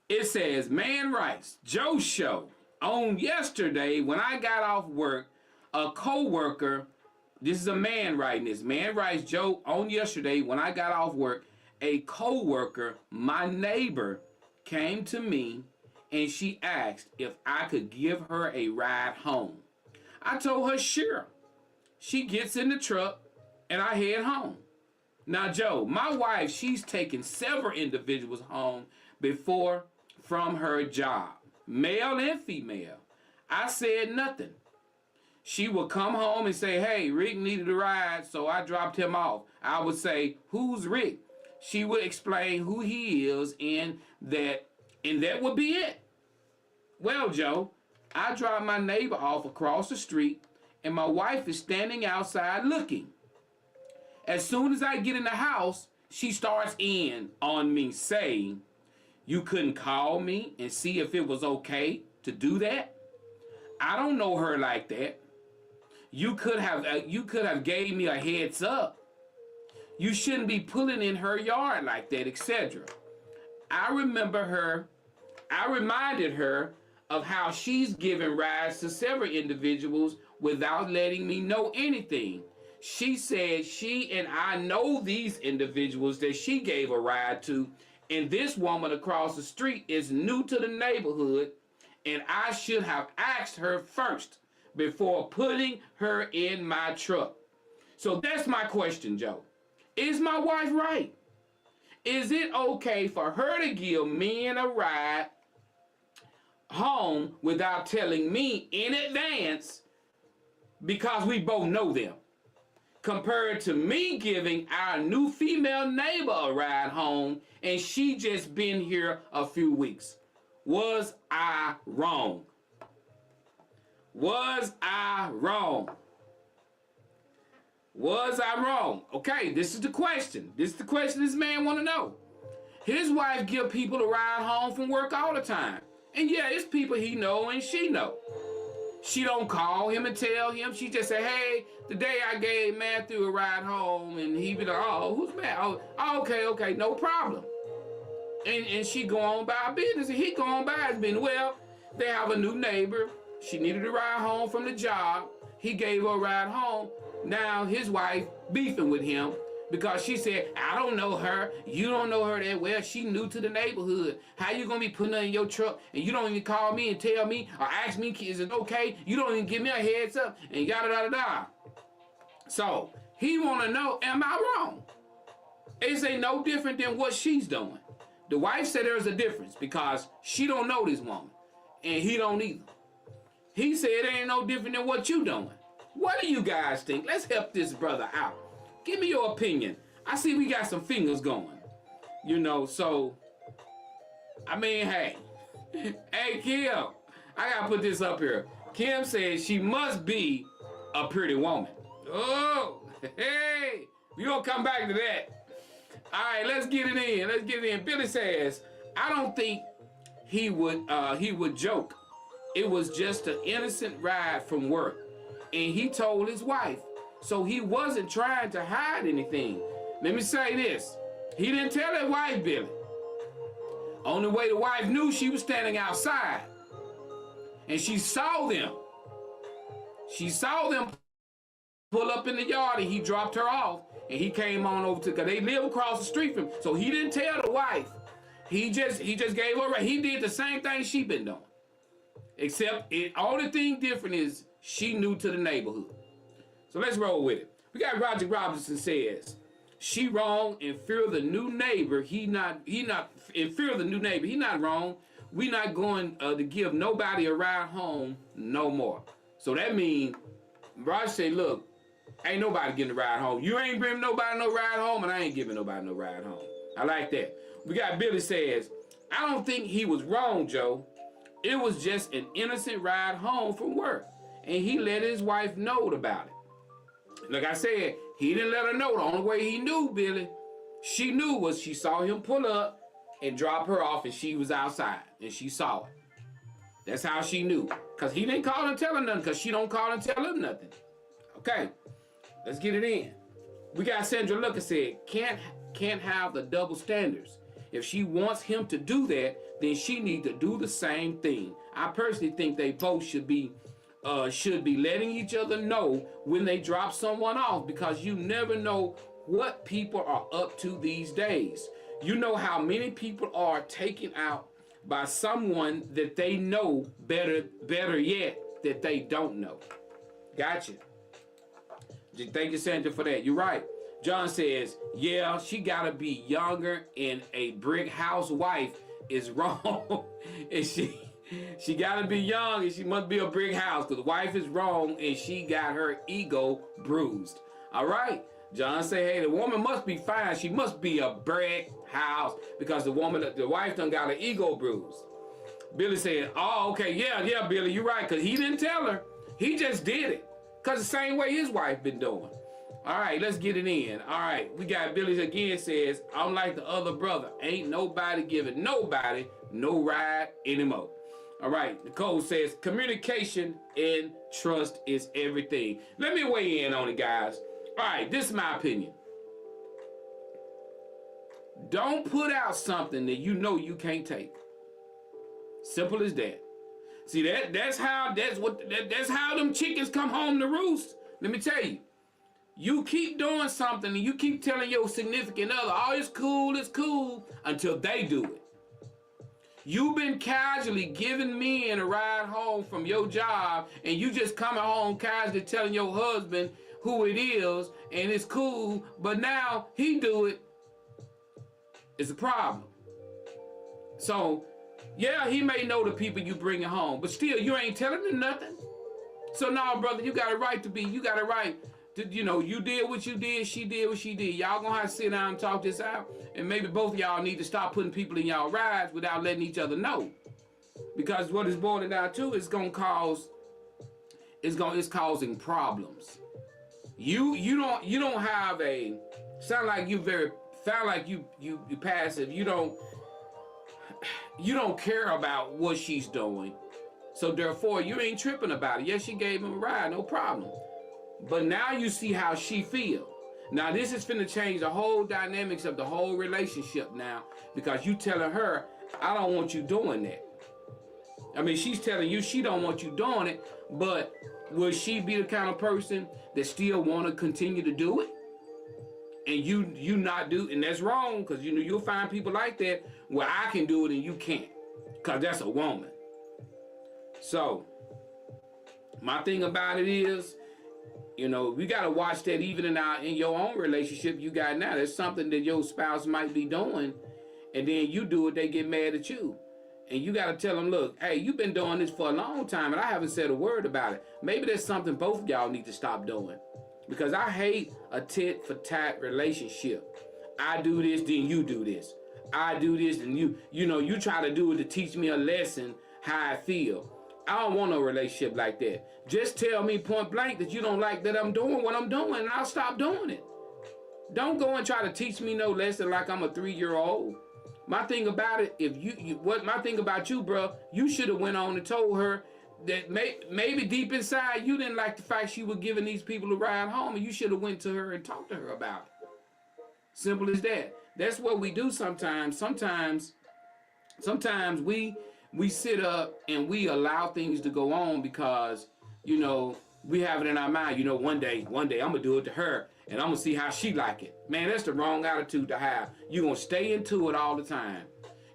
It says, man writes, Joe Show, on yesterday when I got off work, a co-worker, this is a man writing this. Man writes, Joe, on yesterday when I got off work, a co-worker, my neighbor, came to me and she asked if I could give her a ride home. I told her sure. She gets in the truck and I head home. Now, Joe, my wife, she's taken several individuals home before from her job, male and female. I said nothing. She would come home and say, hey, Rick needed a ride, so I dropped him off. I would say, who's Rick? She would explain who he is, and that would be it. Well, Joe, I dropped my neighbor off across the street, and my wife is standing outside looking. As soon as I get in the house, she starts in on me saying, you couldn't call me and see if it was okay to do that? I don't know her like that. You could have gave me a heads up. You shouldn't be pulling in her yard like that, etc. I reminded her of how she's given rides to several individuals without letting me know anything. She said she and I know these individuals that she gave a ride to, and this woman across the street is new to the neighborhood, and I should have asked her first before putting her in my truck. So that's my question, Joe. Is my wife right? Is it okay for her to give me a ride home without telling me in advance because we both know them, compared to me giving our new female neighbor a ride home and she just been here a few weeks? Was I wrong? Was I wrong? Was I wrong? Okay, this is the question. This is the question this man want to know. His wife give people a ride home from work all the time. And yeah, it's people he know and she know. She don't call him and tell him. She just say, hey, today I gave Matthew a ride home, and he be like, oh, who's Matt? Oh, okay, no problem. And she go on by her business, and he go on by his business. Well, they have a new neighbor. She needed a ride home from the job. He gave her a ride home. Now his wife beefing with him because she said, I don't know her. You don't know her that well. She new to the neighborhood. How you gonna be putting her in your truck and you don't even call me and tell me or ask me, is it okay? You don't even give me a heads up and yada yada yada. So he wanna know, am I wrong? Is it no different than what she's doing? The wife said there's a difference because she don't know this woman and he don't either. He said it ain't no different than what you doing. What do you guys think? Let's help this brother out. Give me your opinion. I see we got some fingers going. You know, so, I mean, hey. Hey, Kim, I gotta put this up here. Kim says she must be a pretty woman. Oh, hey, we gonna come back to that. All right, let's get it in. Billy says, I don't think he would joke. It was just an innocent ride from work. And he told his wife. So he wasn't trying to hide anything. Let me say this. He didn't tell his wife, Billy. Only way the wife knew, she was standing outside. And she saw them. She saw them pull up in the yard, and he dropped her off. And he came on over to, because they live across the street from him. So he didn't tell the wife. He just gave her, he did the same thing she been doing. Except, only thing different is she new to the neighborhood. So let's roll with it. We got Roger Robinson says, she wrong and fear the new neighbor. He not in fear of the new neighbor. He not wrong. We not going to give nobody a ride home no more. So that means Roger say, look, ain't nobody getting a ride home. You ain't bringing nobody no ride home, and I ain't giving nobody no ride home. I like that. We got Billy says, I don't think he was wrong, Joe. It was just an innocent ride home from work, and he let his wife know about it. Like I said, he didn't let her know. The only way he knew, Billy, she knew was she saw him pull up and drop her off, and she was outside, and she saw it. That's how she knew. Because he didn't call and tell her nothing, because she don't call and tell him nothing. Okay, let's get it in. We got Sandra Lucas said, can't have the double standards. If she wants him to do that, then she need to do the same thing. I personally think they both should be letting each other know when they drop someone off, because you never know what people are up to these days. You know how many people are taken out by someone that they know better yet, that they don't know. Gotcha. Thank you, Sandra, for that. You're right. John says, yeah, she gotta be younger, and a brick house wife is wrong. And She gotta be young and she must be a brick house because the wife is wrong and she got her ego bruised. All right. John say, hey, the woman must be fine. She must be a brick house because the wife done got her ego bruised. Billy said, oh, okay, yeah, Billy, you're right, because he didn't tell her. He just did it because the same way his wife been doing. All right, let's get it in. All right, we got Billy again says, I'm like the other brother. Ain't nobody giving nobody no ride anymore. All right, Nicole says, communication and trust is everything. Let me weigh in on it, guys. All right, this is my opinion. Don't put out something that you know you can't take. Simple as that. See, that's how them chickens come home to roost. Let me tell you. You keep doing something and you keep telling your significant other, oh, it's cool, until they do it. You've been casually giving men a ride home from your job and you just coming home casually telling your husband who it is and it's cool, but now he do it. It's a problem. So, yeah, he may know the people you bring home, but still, you ain't telling him nothing. So, no, brother, you got a right to be, you got a right to, you did what you did, she did what she did. Y'all gonna have to sit down and talk this out, and maybe both of y'all need to stop putting people in y'all rides without letting each other know. Because what it's boiling down to is gonna cause, it's causing problems. You don't have a, sound like you passive. You don't care about what she's doing. So therefore, you ain't tripping about it. Yes, she gave him a ride, no problem. But now you see how she feels. Now this is finna change the whole dynamics of the whole relationship now, because you telling her, I don't want you doing that. I mean, she's telling you she don't want you doing it, but will she be the kind of person that still want to continue to do it? And you not do, and that's wrong, because you'll find people like that where I can do it and you can't, because that's a woman. So my thing about it is, we gotta watch that even in your own relationship you got now. There's something that your spouse might be doing, and then you do it, they get mad at you. And you gotta tell them, look, hey, you've been doing this for a long time and I haven't said a word about it. Maybe there's something both of y'all need to stop doing. Because I hate a tit for tat relationship. I do this, then you do this. I do this, and you try to do it to teach me a lesson how I feel. I don't want no relationship like that. Just tell me point blank that you don't like that I'm doing what I'm doing, and I'll stop doing it. Don't go and try to teach me no lesson like I'm a 3-year-old. My thing about it, my thing about you, bro, you should have went on and told her that maybe deep inside you didn't like the fact she was giving these people a ride home, and you should have went to her and talked to her about it. Simple as that. That's what we do sometimes. Sometimes we sit up and we allow things to go on because, we have it in our mind, one day I'm gonna do it to her and I'm gonna see how she like it. Man, that's the wrong attitude to have. You're gonna stay into it all the time.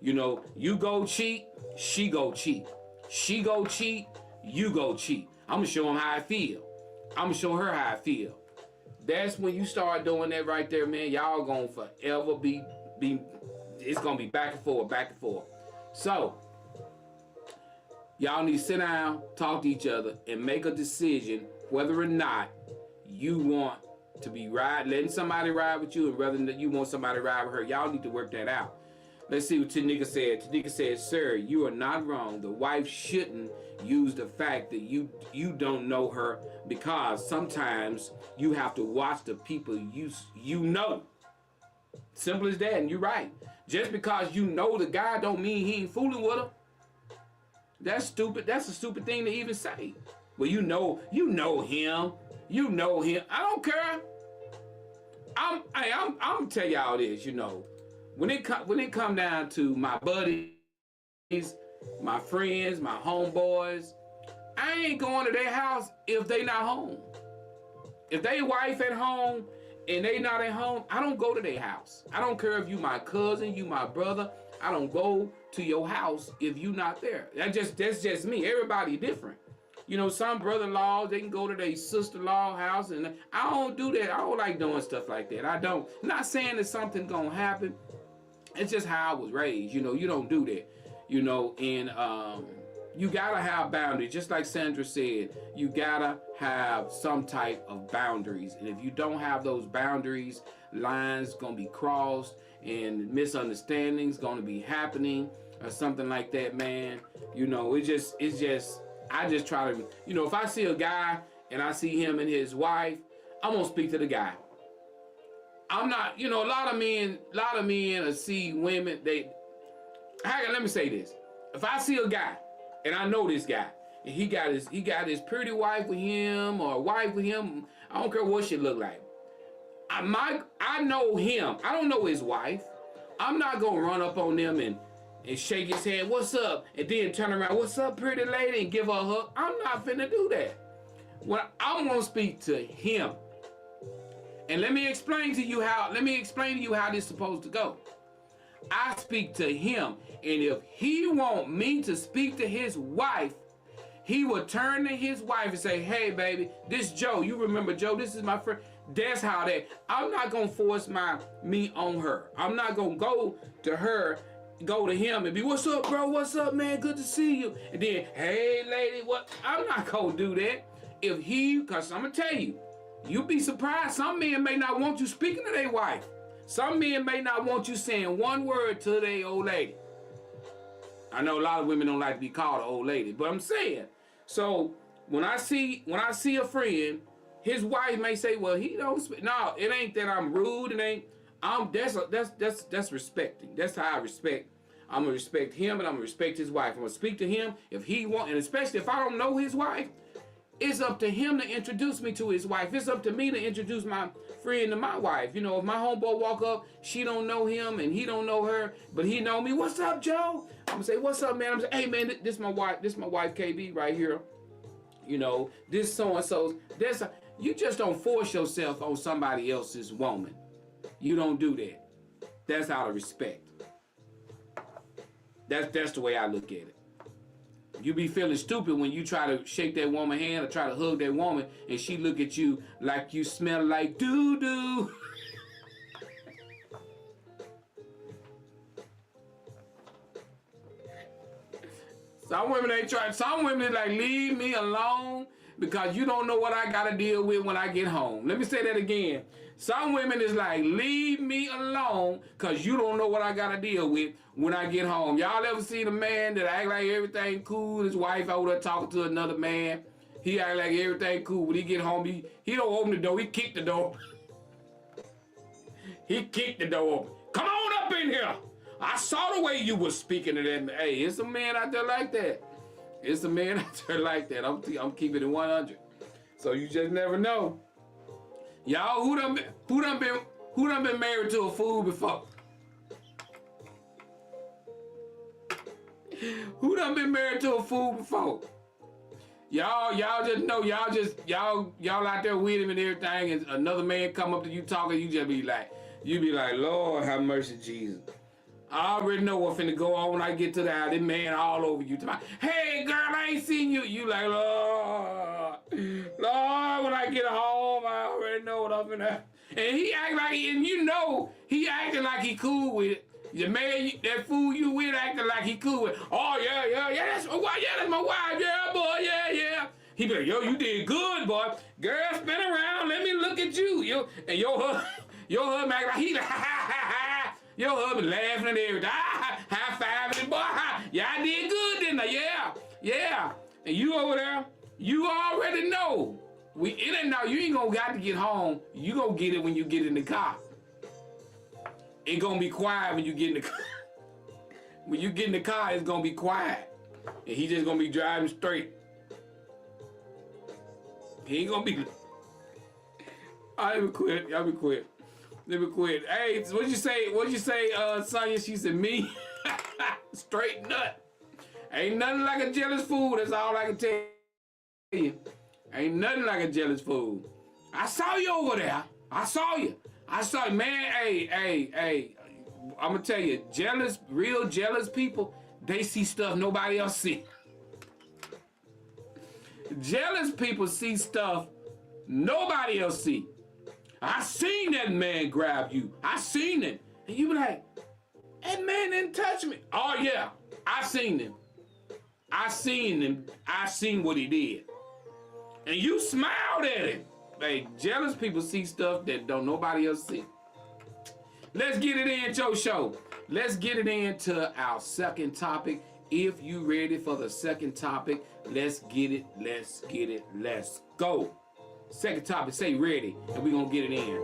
You go cheat, she go cheat. She go cheat, you go cheat. I'm gonna show him how I feel. I'm gonna show her how I feel. That's when you start doing that right there, man. Y'all gonna forever be it's gonna be back and forth, back and forth. So y'all need to sit down, talk to each other, and make a decision whether or not you want to be letting somebody ride with you, and whether you want somebody to ride with her. Y'all need to work that out. Let's see what Tanika said. Tanika said, sir, you are not wrong. The wife shouldn't use the fact that you don't know her, because sometimes you have to watch the people you know. Simple as that, and you're right. Just because you know the guy don't mean he ain't fooling with her. That's stupid. That's a stupid thing to even say. Well, you know him. You know him. I don't care. I'm gonna tell y'all this, When it come down to my buddies, my friends, my homeboys, I ain't going to their house if they not home. If they wife at home and they not at home, I don't go to their house. I don't care if you my cousin, you my brother. I don't go to your house if you not there. That's just me. Everybody different. Some brother-in-laws, they can go to their sister-in-law house, and I don't do that. I don't like doing stuff like that. I don't. I'm not saying that something gonna happen. It's just how I was raised. You don't do that. And You gotta have boundaries. Just like Sandra said, you gotta have some type of boundaries. And if you don't have those boundaries, lines gonna be crossed and misunderstandings gonna be happening or something like that, man. You know, it's just, I just try to, you know, if I see a guy and I see him and his wife, I'm gonna speak to the guy. I'm not, you know, a lot of men see women, let me say this. If I see a guy and I know this guy and he got his pretty wife with him or a wife with him, I don't care what she look like. I know him. I don't know his wife. I'm not gonna run up on them and shake his hand, what's up? And then turn around, what's up, pretty lady? And give her a hug. I'm not finna do that. I'm gonna speak to him. And let me explain to you how this is supposed to go. I speak to him, and if he want me to speak to his wife, he will turn to his wife and say, hey baby, this Joe, you remember Joe, this is my friend. That's how that, I'm not gonna force me on her. I'm not gonna go to her, go to him and be, what's up bro, what's up man, good to see you. And then, hey lady, what? I'm not gonna do that. Cause I'm gonna tell you, you'll be surprised, some men may not want you speaking to their wife. Some men may not want you saying one word to their old lady. I know a lot of women don't like to be called an old lady, but I'm saying, so when I see a friend, his wife may say, well, he don't speak. No, it ain't that I'm rude, that's respecting. That's how I respect. I'm gonna respect him and I'm gonna respect his wife. I'm gonna speak to him if he want, and especially if I don't know his wife, it's up to him to introduce me to his wife. It's up to me to introduce my friend to my wife. You know, if my homeboy walk up, she don't know him and he don't know her, but he know me. What's up, Joe? I'm gonna say, what's up, man? I'm gonna say, hey, man, this my wife. This my wife, KB, right here. You know, this so and so. You just don't force yourself on somebody else's woman. You don't do that. That's out of respect. That's the way I look at it. You be feeling stupid when you try to shake that woman's hand or try to hug that woman and she look at you like you smell like doo-doo. Some women is like, leave me alone because you don't know what I gotta deal with when I get home. Let me say that again. Some women is like, leave me alone because you don't know what I gotta deal with when I get home. Y'all ever seen a man that act like everything cool? His wife over there talking to another man. He act like everything cool. When he get home, he don't open the door. He kick the door. He kicked the door open. Come on up in here. I saw the way you was speaking to them. Hey, it's a man out there like that. It's a man out there like that. I'm keeping it 100. So you just never know. Y'all, who done been married to a fool before? Who done been married to a fool before? Y'all just know, y'all out there with him and everything, and another man come up to you talking, you be like, Lord have mercy, Jesus. I already know what's finna go on when I get to the house. This man all over you. Hey girl, I ain't seen you. You like, Lord, when I get home, I already know what I'm finna. And he act like, and you know, he acting like he cool with it. The man, that fool you with acting like he cool with it. Oh yeah, that's my wife. Yeah, that's my wife. Yeah, boy, yeah. He be like, yo, you did good, boy. Girl, spin around. Let me look at you. And your husband act like he like, your husband laughing and everything. High fiving, boy. Yeah, I did good, didn't I? Yeah. And you over there, you already know. You ain't gonna got to get home. You gonna get it when you get in the car. It gonna be quiet when you get in the car. When you get in the car, it's gonna be quiet. And he just gonna be driving straight. He ain't gonna be. Let me quit. Let me quit. Hey, what'd you say, Sonya? She said, me? Straight nut. Ain't nothing like a jealous fool. That's all I can tell you. Ain't nothing like a jealous fool. I saw you over there. I saw you, man. Hey. I'm gonna tell you, real jealous people, they see stuff nobody else see. Jealous people see stuff nobody else see. I seen that man grab you. I seen it. And you be like, that man didn't touch me. Oh yeah, I seen him. I seen him. I seen what he did. And you smiled at him. Hey, jealous people see stuff that don't nobody else see. Let's get it in, Joe Show. Let's get it into our second topic. If you ready for the second topic, let's get it. Let's get it. Let's go. Second topic, say ready, and we're gonna get it in.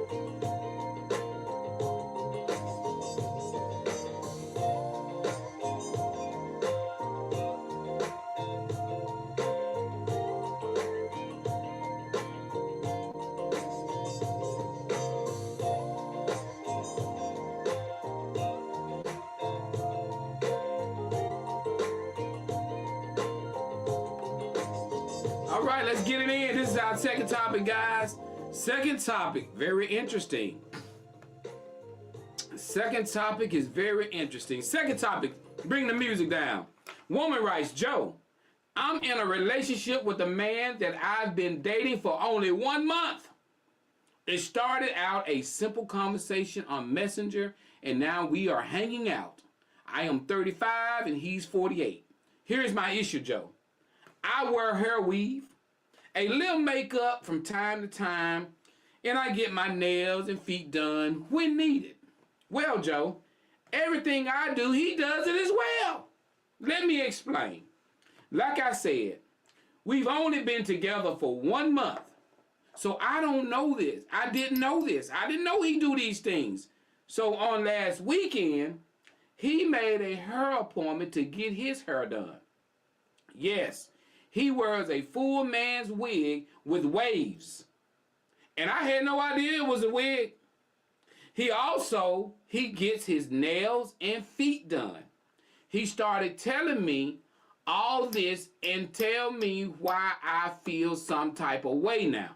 All right, let's get it in. This is our second topic, guys. Second topic, very interesting. Second topic is very interesting. Second topic, bring the music down. Woman writes, Joe, I'm in a relationship with a man that I've been dating for only 1 month. It started out a simple conversation on Messenger, and now we are hanging out. I am 35 and he's 48. Here's my issue, Joe. I wear hair weave, a little makeup from time to time, and I get my nails and feet done when needed. Well, Joe, everything I do, he does it as well. Let me explain. Like I said, we've only been together for 1 month, so I don't know this. I didn't know this. I didn't know he do these things. So on last weekend, he made a hair appointment to get his hair done. Yes. He wears a full man's wig with waves. And I had no idea it was a wig. He gets his nails and feet done. He started telling me all this and tell me why I feel some type of way now.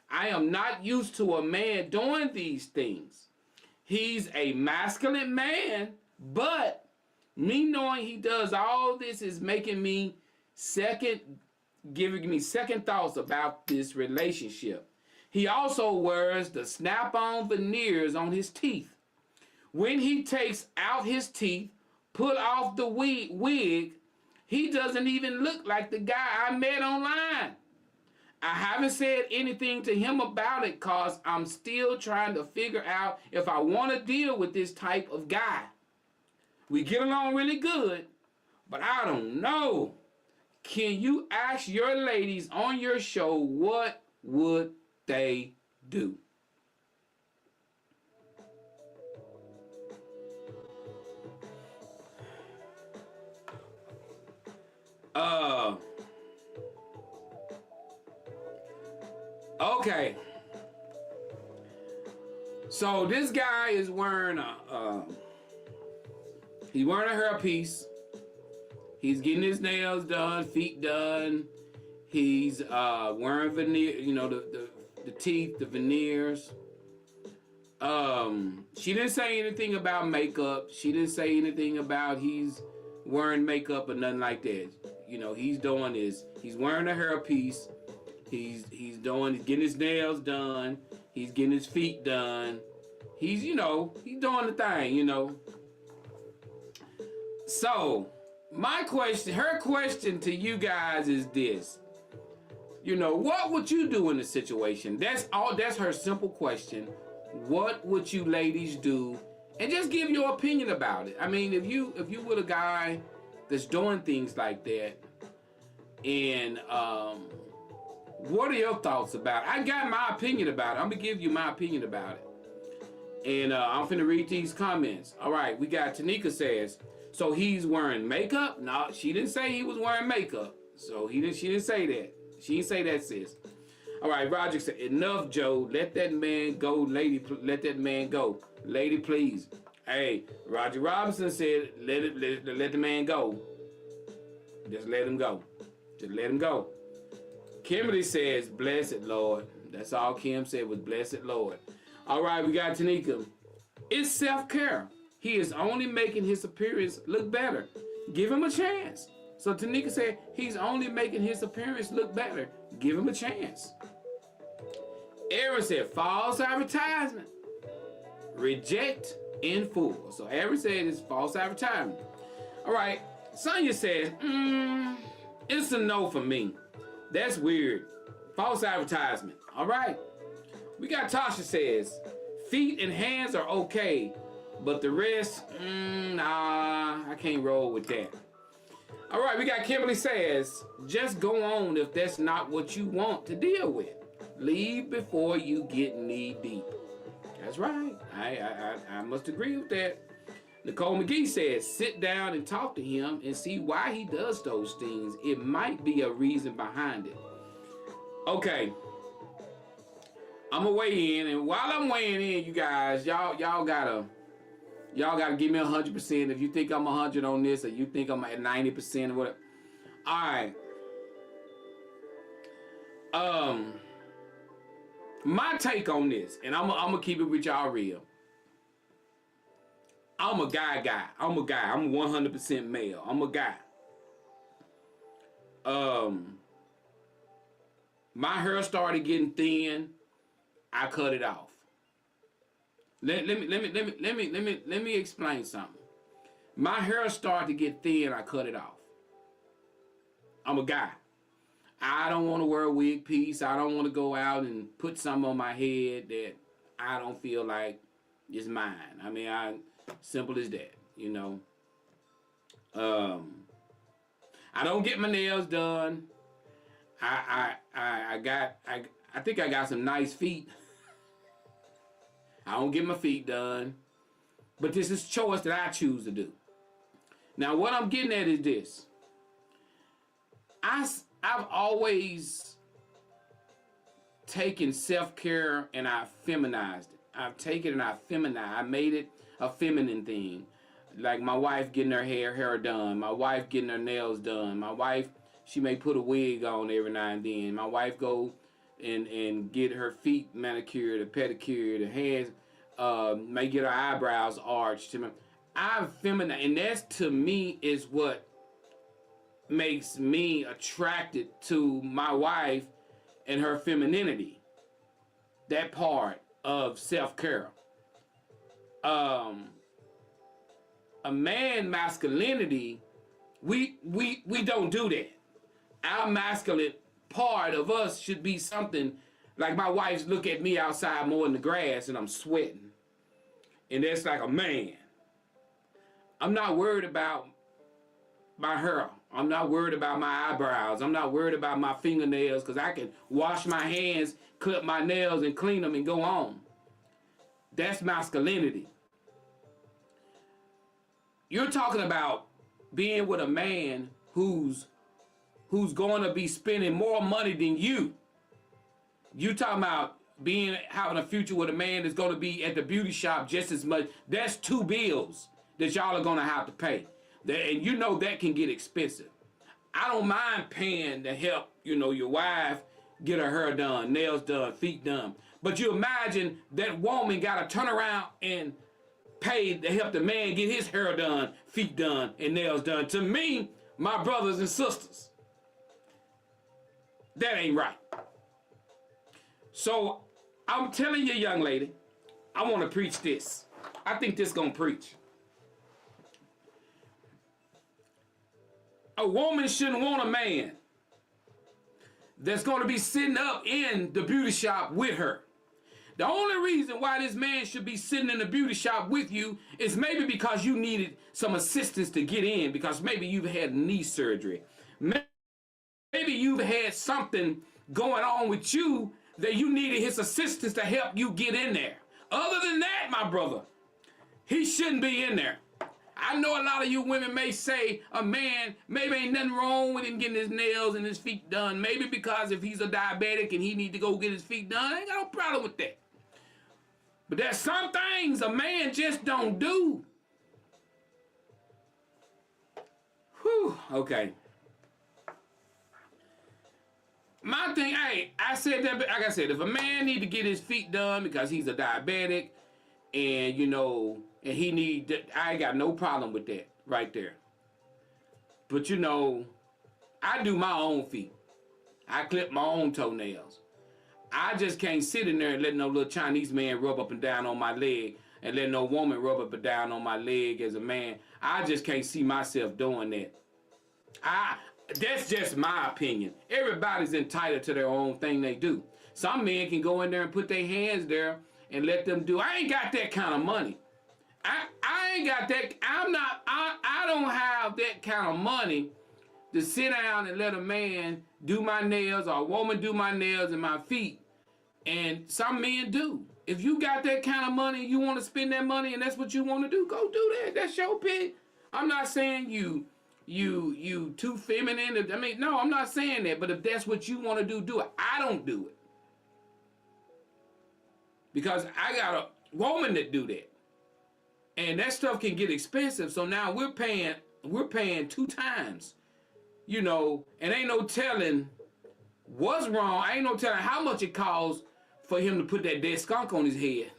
I am not used to a man doing these things. He's a masculine man, but me knowing he does all this is making me giving me second thoughts about this relationship. He also wears the snap-on veneers on his teeth. When he takes out his teeth, put off the wig, he doesn't even look like the guy I met online. I haven't said anything to him about it because I'm still trying to figure out if I want to deal with this type of guy. We get along really good, but I don't know. Can you ask your ladies on your show what would they do? Okay. So this guy is wearing he's wearing a hairpiece. He's getting his nails done, feet done. He's wearing veneer, you know, the teeth, the veneers. She didn't say anything about makeup. She didn't say anything about he's wearing makeup or nothing like that. You know, he's doing is he's wearing a hairpiece. He's getting his nails done. He's getting his feet done. He's, you know, he's doing the thing, you know. So her question to you guys is this. You know, what would you do in the situation? That's her simple question. What would you ladies do? And just give your opinion about it. I mean, if you were a guy that's doing things like that, and what are your thoughts about it? I got my opinion about it. I'm gonna give you my opinion about it. And I'm finna read these comments. All right, we got Tanika says, so he's wearing makeup? No, she didn't say he was wearing makeup. So she didn't say that. She didn't say that, sis. All right, Roger said, enough, Joe. Let that man go, lady. Let that man go. Lady, please. Hey, Roger Robinson said, let the man go. Just let him go. Just let him go. Kimberly says, blessed Lord. That's all Kim said was blessed Lord. All right, we got Tanika. It's self-care. He is only making his appearance look better. Give him a chance. So Tanika said, he's only making his appearance look better. Give him a chance. Aaron said, false advertisement. Reject in full. So Aaron said it's false advertisement. All right. Sonia says, it's a no for me. That's weird. False advertisement. All right. We got Tasha says, feet and hands are okay, but the rest, nah, I can't roll with that. All right, we got Kimberly says, just go on if that's not what you want to deal with. Leave before you get knee deep. That's right. I must agree with that. Nicole McGee says, sit down and talk to him and see why he does those things. It might be a reason behind it. Okay. I'm gonna weigh in, and while I'm weighing in, you guys, y'all gotta give me 100%. If you think I'm 100 on this, or you think I'm at 90% or whatever. All right. My take on this, and I'm gonna keep it with y'all real. I'm a guy. I'm a guy. I'm 100% male. I'm a guy. My hair started getting thin. I cut it off. Let me explain something. My hair started to get thin. I cut it off. I'm a guy. I don't want to wear a wig piece. I don't want to go out and put something on my head that I don't feel like is mine. I mean, simple as that, you know. I don't get my nails done. I think I got some nice feet. I don't get my feet done. But this is a choice that I choose to do. Now, what I'm getting at is this. I've always taken self-care and I feminized it. I've taken it and I made it a feminine thing. Like my wife getting her hair done. My wife getting her nails done. My wife, she may put a wig on every now and then. My wife go and get her feet manicured or pedicured, her hands, may get her eyebrows arched. I'm feminine, and that's to me is what makes me attracted to my wife and her femininity. That part of self-care. A man masculinity, we don't do that. Our masculine part of us should be something like my wife's look at me outside mowing the grass and I'm sweating. And that's like a man. I'm not worried about my hair. I'm not worried about my eyebrows. I'm not worried about my fingernails because I can wash my hands, clip my nails, and clean them and go on. That's masculinity. You're talking about being with a man who's going to be spending more money than you. You talking about having a future with a man that's going to be at the beauty shop just as much. That's 2 bills that y'all are going to have to pay. And you know that can get expensive. I don't mind paying to help, your wife get her hair done, nails done, feet done. But you imagine that woman got to turn around and pay to help the man get his hair done, feet done, and nails done. To me, my brothers and sisters, that ain't right. So I'm telling you, young lady, I want to preach this. I think this gonna preach. A woman shouldn't want a man that's going to be sitting up in the beauty shop with her. The only reason why this man should be sitting in the beauty shop with you is maybe because you needed some assistance to get in, because maybe you've had knee surgery. Maybe you've had something going on with you that you needed his assistance to help you get in there. Other than that, my brother, he shouldn't be in there. I know a lot of you women may say a man, maybe ain't nothing wrong with him getting his nails and his feet done. Maybe because if he's a diabetic and he need to go get his feet done, I ain't got no problem with that. But there's some things a man just don't do. Whew, okay. My thing, hey, I said that, like I said, if a man need to get his feet done because he's a diabetic and, and he need, I ain't got no problem with that right there. But I do my own feet. I clip my own toenails. I just can't sit in there and let no little Chinese man rub up and down on my leg and let no woman rub up and down on my leg as a man. I just can't see myself doing that. That's just my opinion. Everybody's entitled to their own thing they do. Some men can go in there and put their hands there and let them do. I ain't got that kind of money. I ain't got that. I don't have that kind of money to sit down and let a man do my nails or a woman do my nails and my feet. And some men do. If you got that kind of money, you want to spend that money and that's what you want to do, go do that. That's your pick. I'm not saying you too feminine. I mean, no, I'm not saying that. But if that's what you want to do it. I don't do it. Because I got a woman that do that. And that stuff can get expensive. So now we're paying 2 times. You know, and ain't no telling what's wrong. Ain't no telling how much it costs for him to put that dead skunk on his head.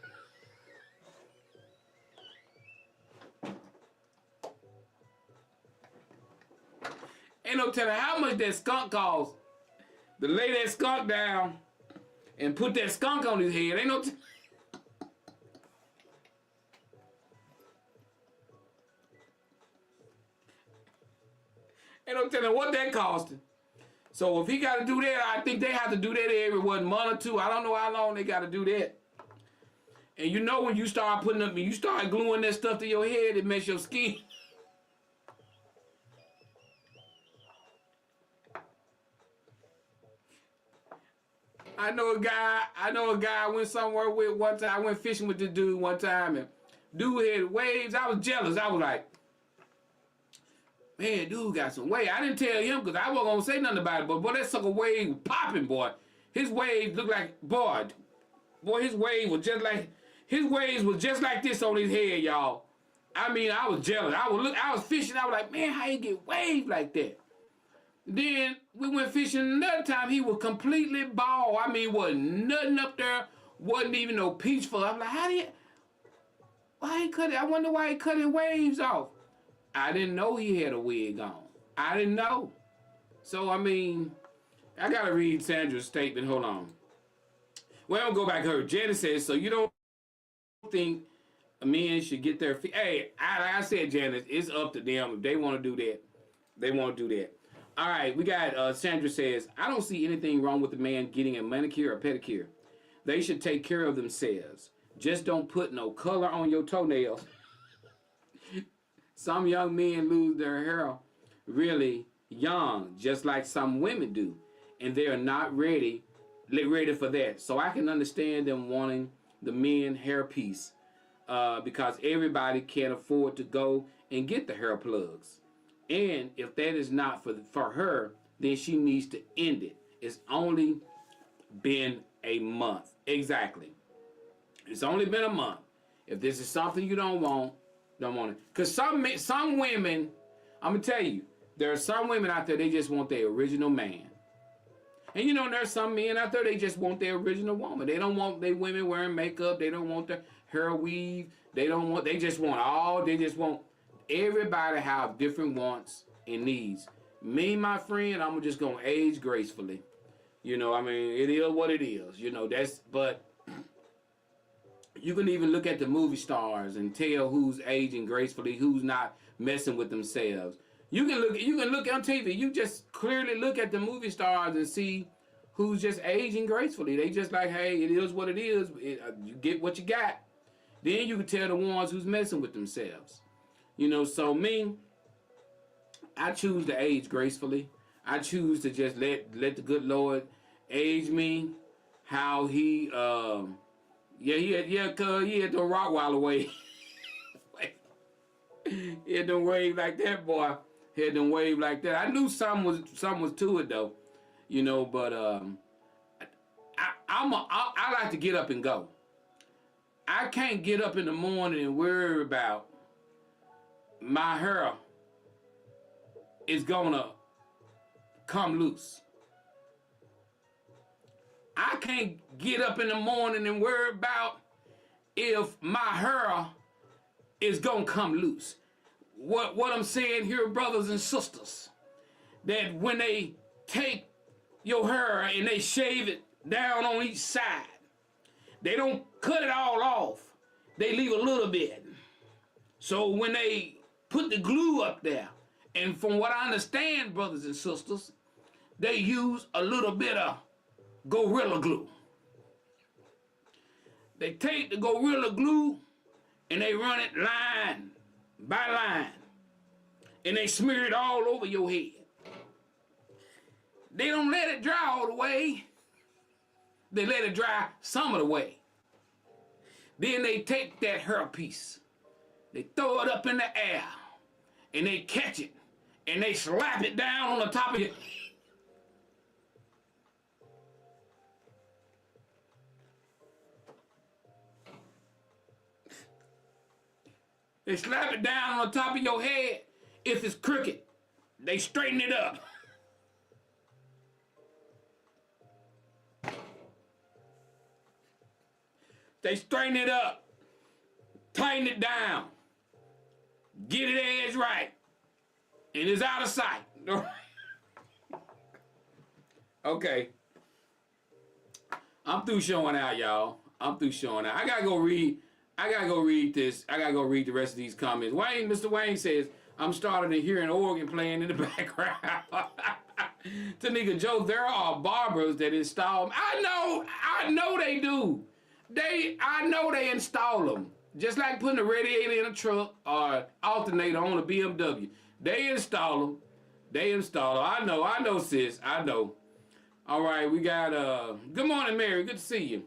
Ain't no telling how much that skunk costs to lay that skunk down and put that skunk on his head. Ain't no ain't no telling what that costing. So if he got to do that, I think they have to do that every month or 2. I don't know how long they got to do that. And you know when you start putting up, you start gluing that stuff to your head, it makes your skin. I know a guy I went somewhere with one time. I went fishing with this dude one time, and dude had waves. I was jealous. I was like, man, dude got some wave. I didn't tell him because I wasn't gonna say nothing about it. But boy, that sucker wave was popping, boy. His waves looked like boy, his wave was just like this on his head, y'all. I mean, I was jealous. I was fishing. I was like, man, how you get wave like that? Then we went fishing another time. He was completely bald. I mean, wasn't nothing up there. Wasn't even no peach fuzz. I'm like, why he cut it? I wonder why he cut his waves off. I didn't know he had a wig on. I didn't know. So, I mean, I got to read Sandra's statement. Hold on. Well, I'll go back to her. Janet says, so you don't think men should get their feet? Hey, like I said, Janet, it's up to them. If they want to do that, they want to do that. All right, we got Sandra says, I don't see anything wrong with a man getting a manicure or pedicure. They should take care of themselves. Just don't put no color on your toenails. Some young men lose their hair really young, just like some women do, and they are not ready for that. So I can understand them wanting the men hair piece because everybody can't afford to go and get the hair plugs. And if that is not for her, then she needs to end it. It's only been a month. Exactly. It's only been a month. If this is something you don't want it. Because some women, I'm going to tell you, there are some women out there, they just want their original man. And you know, there's some men out there, they just want their original woman. They don't want their women wearing makeup. They don't want their hair weave. They just want everybody have different wants and needs. Me, my friend, I'm just going to age gracefully. You know, I mean, it is what it is. You know, but you can even look at the movie stars and tell who's aging gracefully, who's not messing with themselves. You can look on TV. You just clearly look at the movie stars and see who's just aging gracefully. They just like, hey, it is what it is. You get what you got. Then you can tell the ones who's messing with themselves. You know, so me, I choose to age gracefully. I choose to just let the good Lord age me how he, cuz he had the Rottweiler wave. He had them wave like that, boy. He had them wave like that. I knew something was to it though, you know. But I like to get up and go. I can't get up in the morning and worry about my hair is gonna come loose. I can't get up in the morning and worry about if my hair is gonna come loose. What I'm saying here, brothers and sisters, that when they take your hair and they shave it down on each side, they don't cut it all off. They leave a little bit. So when they put the glue up there And from what I understand, brothers and sisters, they use a little bit of Gorilla Glue. They take the Gorilla Glue and they run it line by line. And they smear it all over your head. They don't let it dry all the way. They let it dry some of the way. Then they take that hair piece. They throw it up in the air. And they catch it. And they slap it down on the top of your... They slap it down on the top of your head. If it's crooked, they straighten it up. They straighten it up. Tighten it down. Get it edge right. And it's out of sight. Okay. I'm through showing out, y'all. I'm through showing out. I gotta go read this. I gotta go read the rest of these comments. Mr. Wayne says, I'm starting to hear an organ playing in the background. Tanika Joe, there are barbers that install them. I know they do. I know they install them. Just like putting a radiator in a truck or alternator on a BMW. They install them. I know, sis. I know. All right, we got, good morning, Mary. Good to see you.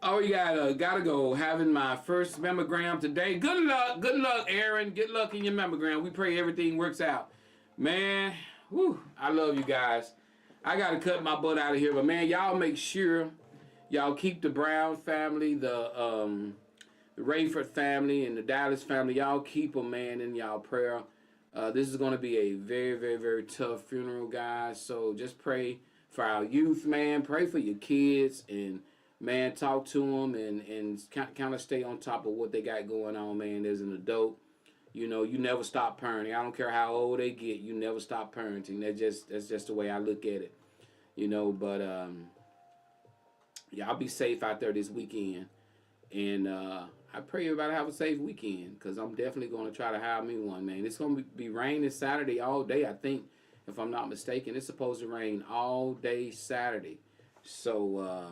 Oh, we gotta go. Having my first mammogram today. Good luck, Aaron. Good luck in your mammogram. We pray everything works out. Man, whew, I love you guys. I gotta cut my butt out of here, but man, y'all make sure y'all keep the Brown family, the Rayford family, and the Dallas family. Y'all keep them, man, in y'all prayer. This is gonna be a very, very, very tough funeral, guys. So just pray for our youth, man. Pray for your kids and. Man, talk to them and kind of stay on top of what they got going on, man. As an adult, you know, you never stop parenting. I don't care how old they get, you never stop parenting. That's just the way I look at it, you know. But y'all be safe out there this weekend, and I pray everybody have a safe weekend because I'm definitely going to try to have me one, man. It's going to be raining Saturday all day, I think, if I'm not mistaken. It's supposed to rain all day Saturday, so.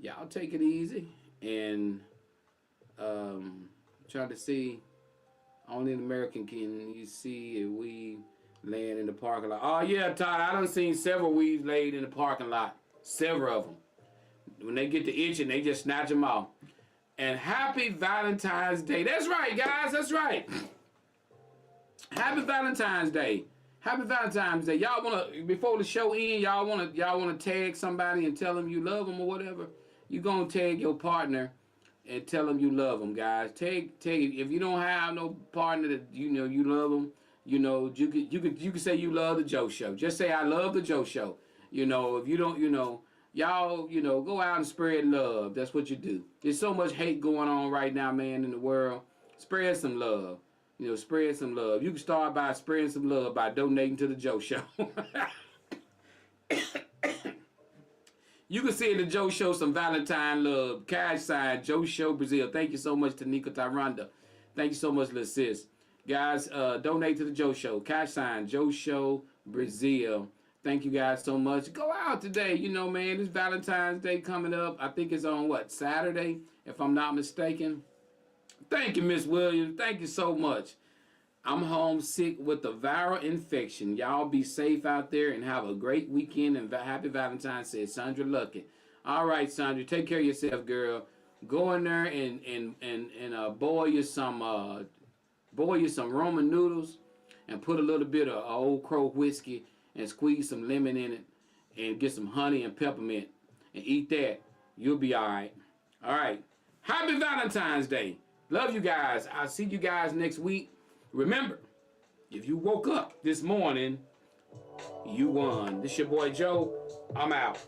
Y'all take it easy and try to see only an American can you see if we laying in the parking lot. Oh yeah, Todd, I done seen several weeds laid in the parking lot. Several of them. When they get to itching, they just snatch them off. And happy Valentine's Day. That's right, guys. That's right. Happy Valentine's Day. Happy Valentine's Day. Y'all wanna before the show ends, y'all wanna tag somebody and tell them you love them or whatever. You gonna tag your partner and tell them you love them, guys. Tag. If you don't have no partner that you know you love them, you know you can say you love the Joe Show. Just say I love the Joe Show. You know if you don't, you know y'all, you know go out and spread love. That's what you do. There's so much hate going on right now, man, in the world. Spread some love. You know, spread some love. You can start by spreading some love by donating to the Joe Show. You can see the Joe Show some Valentine love. Cash sign, Joe Show Brazil. Thank you so much, Tanika Tyranda. Thank you so much, little sis. Guys, donate to the Joe Show. Cash sign, Joe Show Brazil. Thank you guys so much. Go out today. You know, man, it's Valentine's Day coming up. I think it's on, what, Saturday, if I'm not mistaken. Thank you, Miss Williams. Thank you so much. I'm homesick with the viral infection. Y'all be safe out there and have a great weekend and happy Valentine's, says Sandra Lucky. All right, Sandra, take care of yourself, girl. Go in there and boil you some Roman noodles and put a little bit of Old Crow whiskey and squeeze some lemon in it and get some honey and peppermint and eat that. You'll be all right. All right. Happy Valentine's Day. Love you guys. I'll see you guys next week. Remember, if you woke up this morning, you won. This your boy Joe. I'm out.